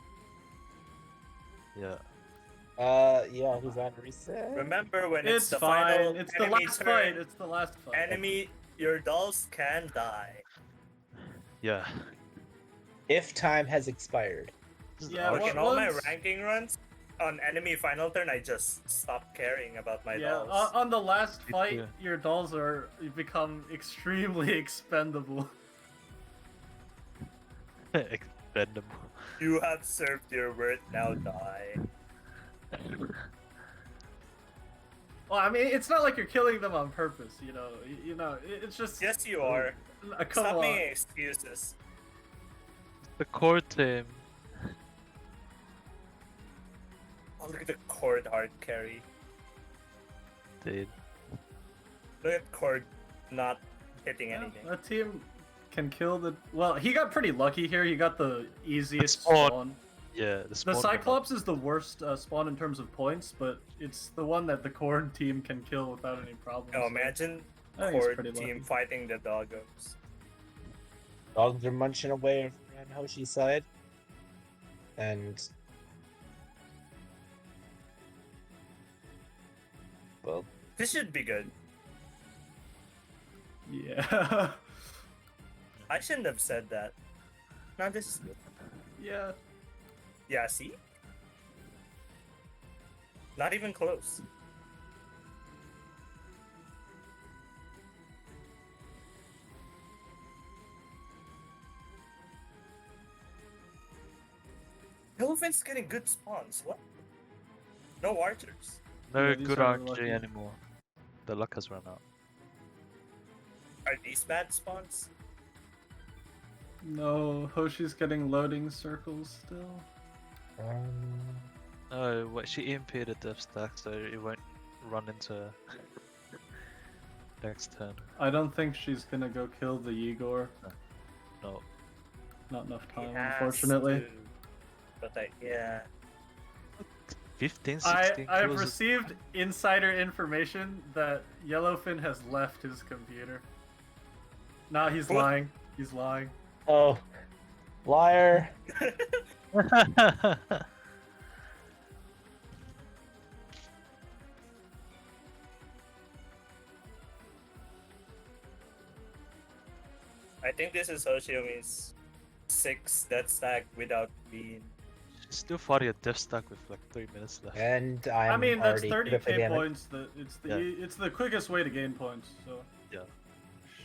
Yeah. Yeah, he's on reset. remember when it's, It's the fine. final It's the enemy last turn, fight. It's the last fight. enemy, your dolls can die. Yeah. If time has expired. This is Yeah, our Look, in what- all my once- ranking runs, on enemy final turn, I just stopped caring about my Yeah, dolls. on the last Me fight, too. your dolls become extremely expendable. expendable. You have served your worth, now die. Well, I mean, it's not like you're killing them on purpose, you know. It's just. Yes, you are. Come Stop on. making excuses. The core team. Oh, look at the Cord hard carry. Dude. Look at Cord not hitting Yeah, anything. that team can kill the. Well, he got pretty lucky here. He got the easiest spawn. spawn. Yeah, the The spawn Cyclops is the worst spawn in terms of points, but it's the one that the Cord team can kill without any problems. Oh, imagine I think it's Cord pretty team lucky. fighting the doggos. Dogs are munching away on Hoshi's side. And. Well, This should be good. Yeah. I shouldn't have said that. No, this is good. Yeah. Yeah, see? Not even close. Elephant's getting good spawns. What? No archers. No Yeah, these good are RNG lucky. anymore. The luck has run out. Are these bad spawns? No, Hoshi's getting loading circles still. No, wait, she EMP'd a death stack, so it won't run into next turn. I don't think she's gonna go kill the Igor. No. Not enough He time, has unfortunately. to. But yeah. 15, 16 I've kills. received insider information that Yellowfin has left his computer. Nah, he's What? lying. He's lying. oh, liar. I think this is Hoshiomi's 6 death stack without being. She's still fighting a death stack with like 3 minutes left. And I mean, that's already 30k points. It's Yeah. it's the quickest way to gain points. So. Yeah.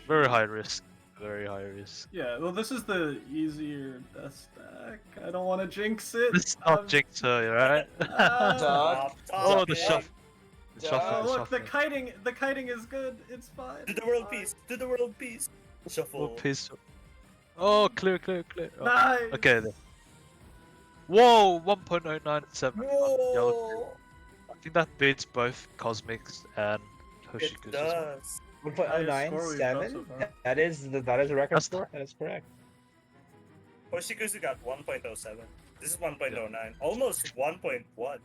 Very high risk. Very high risk. Yeah. Well, this is the easier death stack. I don't want to jinx it. Let's not jinx her, right? Dog. Oh, the Stop shuffle. The Dog. shuffle, Oh, the look, the shuffle. kiting is good. It's fine. Do the world Fine. peace. Do the world peace. Shuffle. What piece? Oh, clear. Oh, Nice. okay then. Whoa, 1.097 on Yellowfin. Whoa! I think that beats both Cosmics and It Hoshiku's as well. does. 1.097. so far. That is a record That's score. That is correct. Hoshikuzu got 1.07. This is 1.09. Almost 1.1.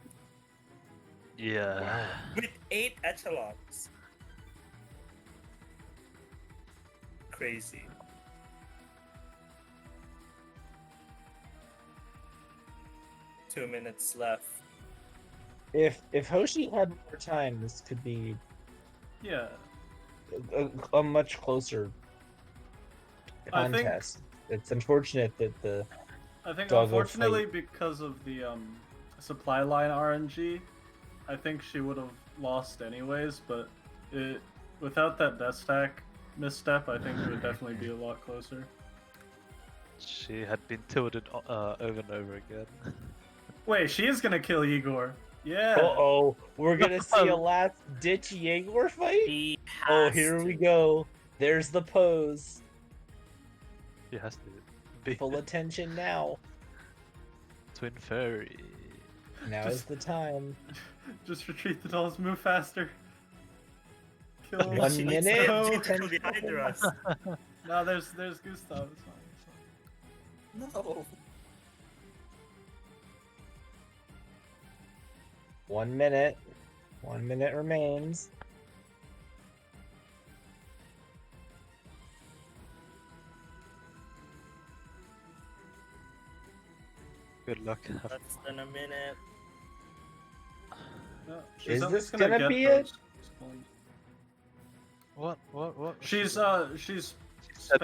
Yeah. With 8 echelons. Crazy. Two minutes left. If Hoshi had more time, this could be Yeah. a much closer I think- contest. It's unfortunate that the I think Doggo unfortunately because of the supply line RNG, I think she would have lost anyways. But without that death stack misstep, I think it would definitely be a lot closer. She had been tilted over and over again. Wait, she is gonna kill Igor. Yeah. oh, we're gonna see a last ditch Jaeger fight. He Oh, has here to. we go. There's the pose. She has to be Full attention now. Twin Fairy. Now is the time. Just retreat the dolls, move faster. Kill him. 1 She minute, needs No. to 10 kill behind us. No, there's Gustav. It's fine. No. 1 minute. 1 minute remains. Good luck. Less than a minute. No, Is at this least gonna gonna get be those it? spawns. What? She's Setting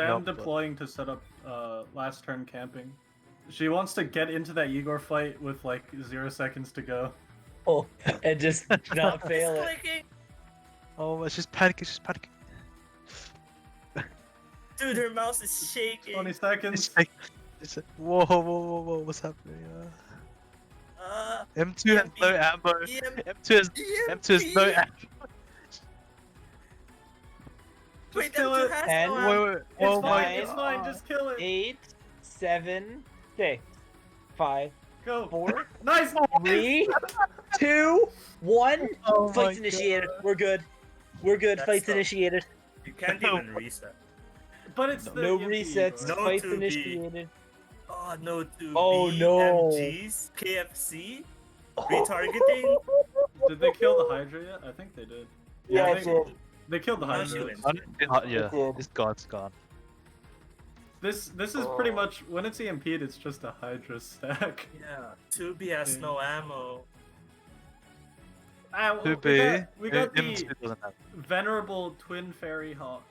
spam up, but- deploying to set up last turn camping. She wants to get into that Igor fight with like 0 seconds to go. Oh, and just not fail It's it. clicking. Oh, she's panicking. Dude, her mouse is shaking. 20 seconds. It's like, whoa, what's happening? M2 has no ammo. M2 has no ammo. Wait, kill M2 it. has And- no Wait, ammo. wait. It's Oh fine, my it's fine, just kill it. 8, 7, 6, 5, Go. 4, Nice! 3, 2, 1. Oh my Fight's initiated. We're good. We're good. That's Fight's tough. initiated. You can't even reset. But it's the No EMP, resets. Igor. No Fight's 2B. initiated. Oh, no 2B. Oh, no. MGs, KFC, retargeting. Did they kill the Hydra yet? I think they did. Yeah, I it think did. they killed the No, she Hydra. wins. Yeah, did. it's gone. It's gone. This is pretty much when it's EMP'd, it's just a Hydra stack. Yeah, 2B has no ammo. Ah, well, Could be. we got the M2 doesn't have. venerable twin fairy hawk.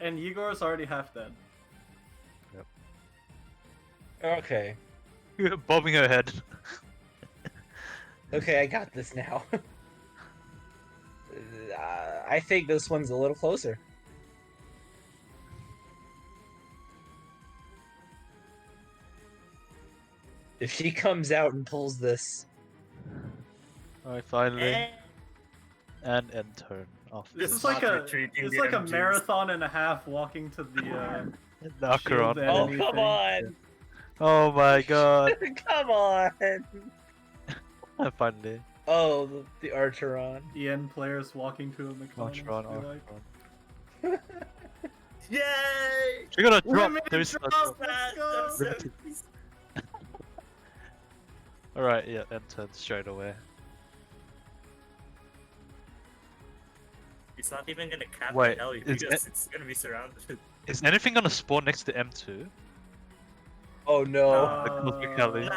And Igor's already half dead. Okay. Bobbing her head. Okay, I got this now. I think this one's a little closer. If she comes out and pulls this, Alright, finally. Eh. And end turn. Off. This It's is like not a retreating it's the like a MGs. marathon and a half walking to the Knocker shield on. oh enemy come thing. on, Oh my god. come on! Finally. Oh, the Archeron. EN players walking to a McDonald's. Archeron, be like, Archeron. Yay! You're gonna drop. Limited There is a drop. drop. Let's go. Limited. Alright, yeah, end turn straight away. It's not even gonna cap Wait, the alley is because it's gonna be surrounded. Is anything gonna spawn next to M2? Oh no! The Cosmic Alley.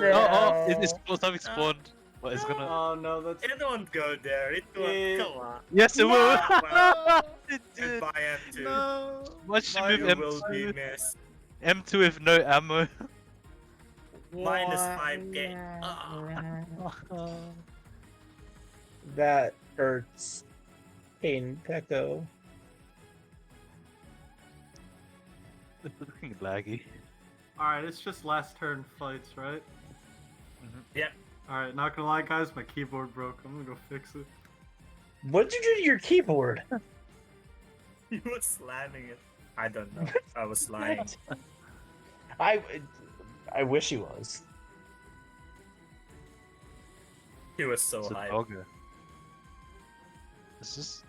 No. Oh, it's something spawned. But it's gonna. Oh no, that's It won't go there. It won't. Yeah. Come on. Yes, it will! Wow. It did! Goodbye, M2. no. Why should Why move You will be M2? missed. M2 with no ammo. Minus 5k. Ah. That hurts. Pain Pecco. It's looking laggy. Alright, it's just last turn fights, right? Yep. Alright, not gonna lie guys, my keyboard broke. I'm gonna go fix it. What did you do to your keyboard? He was slamming it. I don't know. I was lying. I wish he was. He was so It's a hyped. doggo. Is this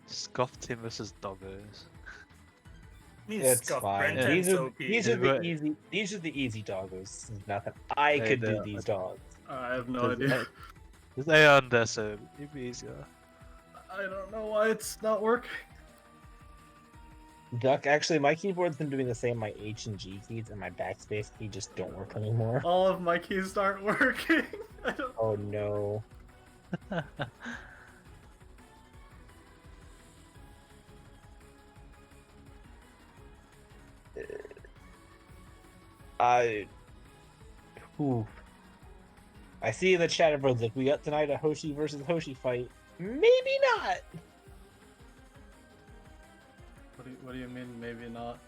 Scuff team versus doggos? I mean, It's Scuff, fine. Brenton's These are OP. these are the easy doggos. This is nothing. I Hey, could do the- these dogs. I have no There's idea. There's AI on there, so it'd be easier. I don't know why it's not working. Duck, actually, my keyboard's been doing the same. My H and G keys and my backspace key just don't work anymore. All of my keys aren't working. I don't. Oh no. Ooh. I see in the chat everyone's like, we got tonight a Hoshi versus Hoshi fight. Maybe not. What do you mean? Maybe not.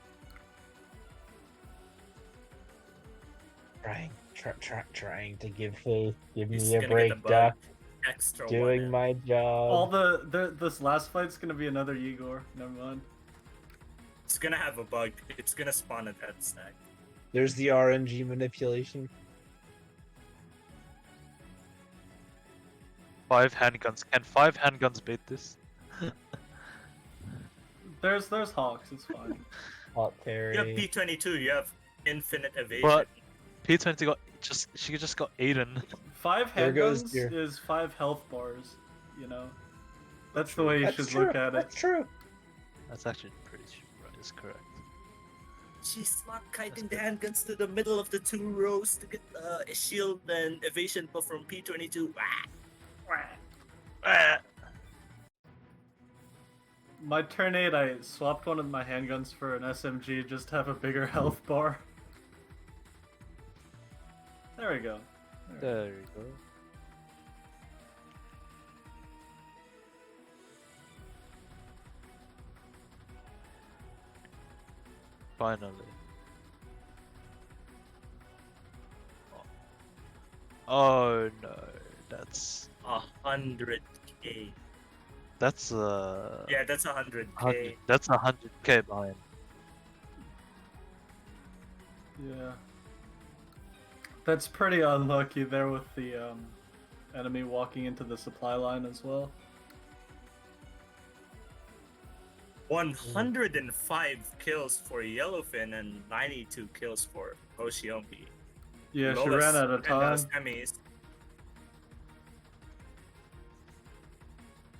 Trying to give me He's a gonna get break, the bug. Duck. Extra Doing one. my job. All this last fight's gonna be another Igor. Never mind. It's gonna have a bug. It's gonna spawn a death stack. There's the RNG manipulation. 5 handguns. Can 5 handguns beat this? There's Hawks. It's fine. Hot You have Terry. P22. You have infinite evasion. But P20 she just got eaten. 5 There goes handguns your- is 5 health bars. You know, that's the way you That's should true. look at it. That's true. That's actually pretty right. It's correct. She's slot kiting the handguns to the middle of the 2 rows to get a shield and evasion buff from P22. My turn 8, I swapped one of my handguns for an SMG just to have a bigger health bar. There we go. There you go. Finally. Oh no, that's 100k. that's Yeah, that's 100k. 100, that's 100k behind. Yeah. That's pretty unlucky there with the enemy walking into the supply line as well. 105 kills for Yellowfin and 92 kills for Hoshiomi. Yeah, she Lowest ran out of in the time. semis.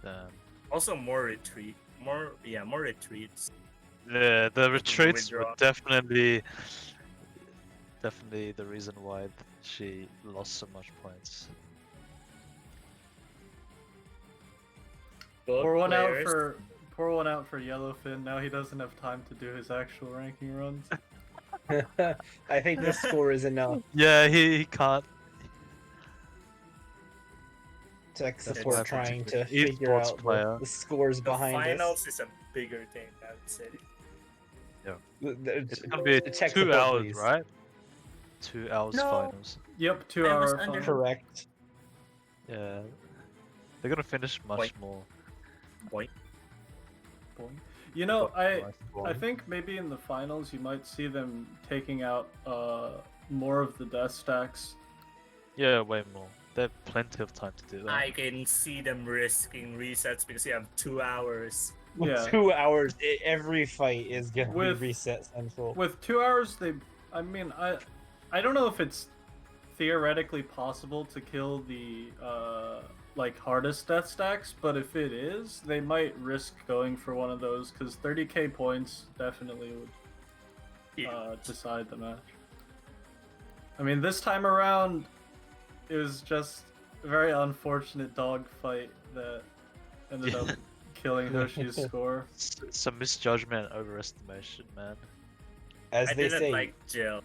Damn. Also more retreats. More retreats. Yeah, the retreats were withdraw. definitely the reason why she lost so much points. Both Pour one players. out for Yellowfin. Now he doesn't have time to do his actual ranking runs. I think the score is enough. Yeah, he can't. Tech That's support what trying happens to if you're an figure esports out player. the scores The behind finals is a bigger thing, I would say. It's gonna be Tech 2 support, hours, please. right? 2 hours No. finals. Yep, 2 I was hour. under- final. Correct. Yeah, they're gonna finish much Wait. more. Boy. Boing. You know, I Nice. think maybe in the finals you might see them taking out more of the death stacks. Yeah, way more. They have plenty of time to do that. I can see them risking resets because you have 2 hours. Yeah. 2 hours. Every fight is gonna With- be reset central. With 2 hours, I don't know if it's theoretically possible to kill the like hardest death stacks, but if it is, they might risk going for one of those because 30k points definitely would decide the match. I mean, this time around, it was just a very unfortunate dog fight that ended up killing Hoshi's score. It's a misjudgment, overestimation, man. As I they didn't say, like Jill.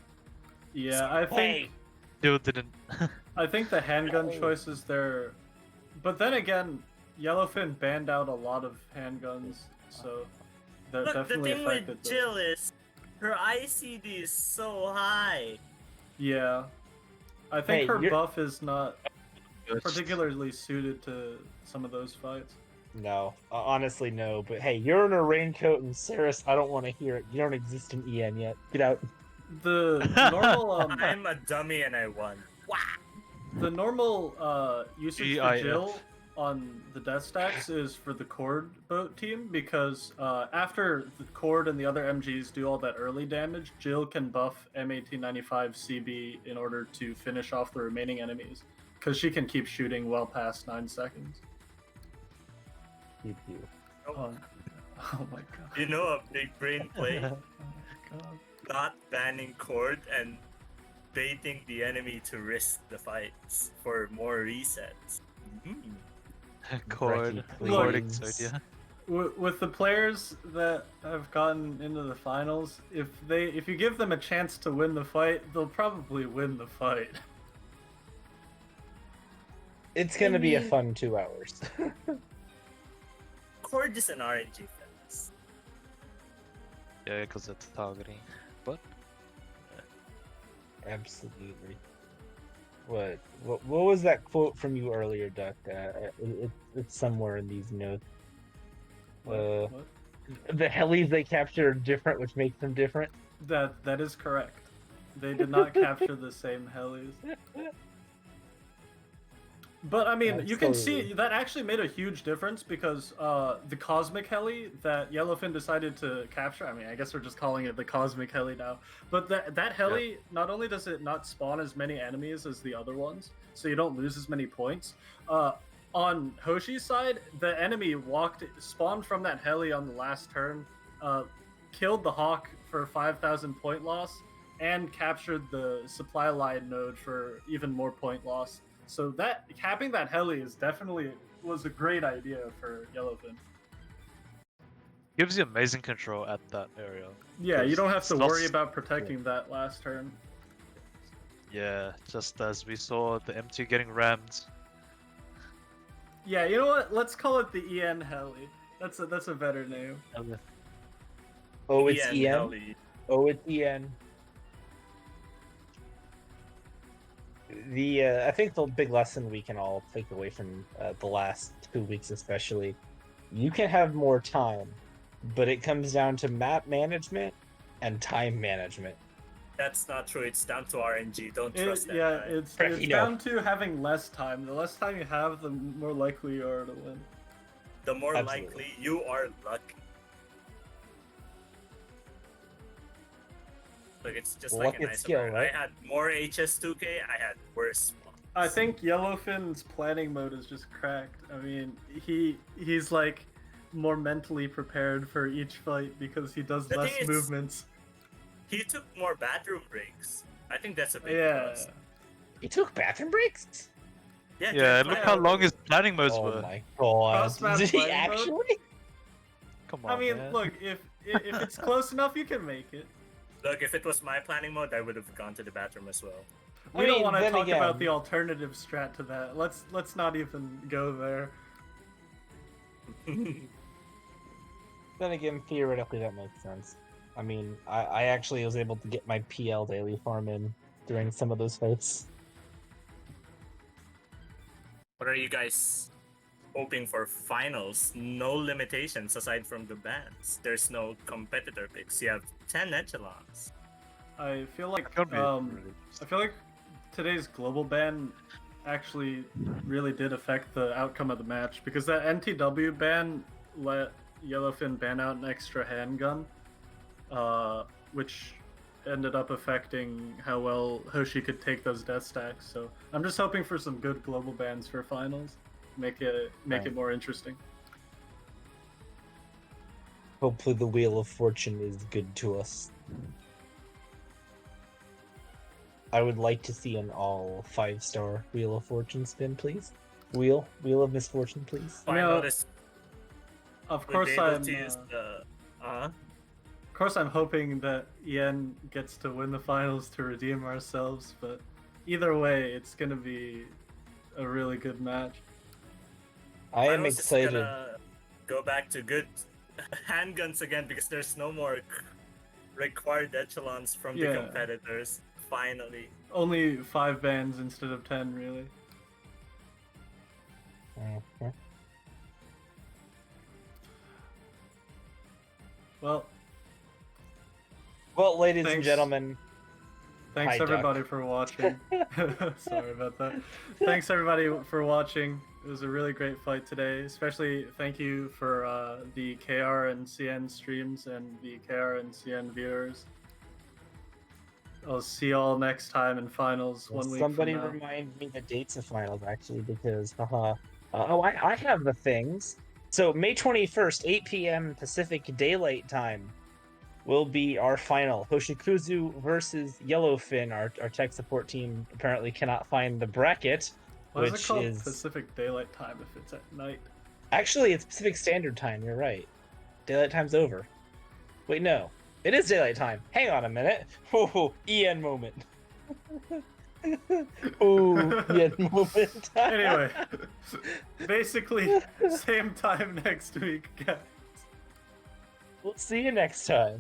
Yeah, I think Still didn't. I think the handgun choices there, but then again, Yellowfin banned out a lot of handguns, so that Look, the definitely thing affected with the- Jill is her ICD is so high. Yeah, I think Hey, her you're- buff is not First. particularly suited to some of those fights. No, honestly, no. But hey, you're in a raincoat and Saris. I don't want to hear it. You don't exist in EN yet. Get out. The normal I'm a dummy and I won. the normal usage for GIF. Jill on the death stacks is for the Cord boat team because after the Cord and the other MGs do all that early damage, Jill can buff M1895 CB in order to finish off the remaining enemies because she can keep shooting well past 9 seconds. Keep you. Oh my god. You know a big brain play? Oh my god. Not banning Cord and baiting the enemy to risk the fights for more resets. Cord, Brekkie, Cording please. Ceia. With the players that have gotten into the finals, if you give them a chance to win the fight, they'll probably win the fight. It's gonna be a fun 2 hours. Cord is an RNG fence. Yeah, because it's targeting. But Absolutely. What was that quote from you earlier, Duck? It's somewhere in these notes. What? The helis they capture are different, which makes them different. That is correct. They did not capture the same helis. But I mean, you can see Absolutely. that actually made a huge difference because the Cosmic Heli that Yellowfin decided to capture, I mean, I guess we're just calling it the Cosmic Heli now, but that heli, not only does it not spawn as many enemies as the other ones, so you don't lose as many points, on Hoshi's side, the enemy spawned from that heli on the last turn, killed the Hawk for 5,000 point loss, and captured the supply line node for even more point loss. So that capping that heli was a great idea for Yellowfin. gives you amazing control at that area. Yeah, you don't have to It's not worry s- about protecting that last turn. Yeah, just as we saw the M2 getting rammed. Yeah, you know what? Let's call it the EN heli. That's a better name. Oh, it's EN. Heli. Oh, it's EN. I think the big lesson we can all take away from the last 2 weeks, especially, you can have more time, but it comes down to map management and time management. That's not true. It's down to RNG. Don't trust that. Yeah, guy. it's Brekkie, no. down to having less time. The less time you have, the more likely you are to win. The more Absolutely. likely you are lucky. Look, it's just Luck like an and ice skill, skill, right? I had more HS2K. I had worse spawns. I think Yellowfin's planning mode is just cracked. I mean, he's like more mentally prepared for each fight because he does The less thing is- movements. he took more bathroom breaks. I think that's a big Yeah. plus. He took bathroom breaks? Yeah, Yeah, dude, look I- how long his planning modes Oh were. my god. Cross-map Did he playing mode? actually? Come on, I mean, man. look, if it's close enough, you can make it. Look, if it was my planning mode, I would have gone to the bathroom as well. We I don't mean, want to then talk about again- the alternative strat to that. Let's not even go there. Then again, theoretically, that makes sense. I mean, I actually was able to get my PL daily farm in during some of those fights. What are you guys hoping for finals? No limitations aside from the bans. There's no competitor picks. You have 10 echelons. I feel like Could be I feel like today's global ban actually really did affect the outcome of the match because that NTW ban let Yellowfin ban out an extra handgun, which ended up affecting how well Hoshi could take those death stacks. So I'm just hoping for some good global bans for finals, make it Right. more interesting. Hopefully, the Wheel of Fortune is good to us. I would like to see an all 5-star Wheel of Fortune spin, please. Wheel of Misfortune, please. Final No, is Of would course, be able I'm. to use the. Of course, I'm hoping that Yen gets to win the finals to redeem ourselves, but either way, it's gonna be a really good match. I am Finals is excited. gonna go back to good handguns again because there's no more required echelons from the Yeah. competitors. Finally. Only 5 bans instead of 10, really. Okay. Well, Well, ladies and Thanks. gentlemen, thanks Hi, Duck. everybody for watching. Sorry about that. Thanks everybody for watching. It was a really great fight today. Especially thank you for the KR and CN streams and the KR and CN viewers. I'll see you all next time in finals Well, 1 week somebody from now. remind me the dates of finals, actually, because I have the things. So May 21st, 8 p.m. Pacific Daylight Time will be our final. Hoshikuzu versus Yellowfin. Our tech support team apparently cannot find the bracket, Why is which it called is Pacific Daylight Time if it's at night? actually it's Pacific Standard Time. You're right. Daylight time's over. Wait, no, it is daylight time. Hang on a minute. Oh, EN moment. Oh, EN moment. Anyway, basically same time next week, guys. We'll see you next time.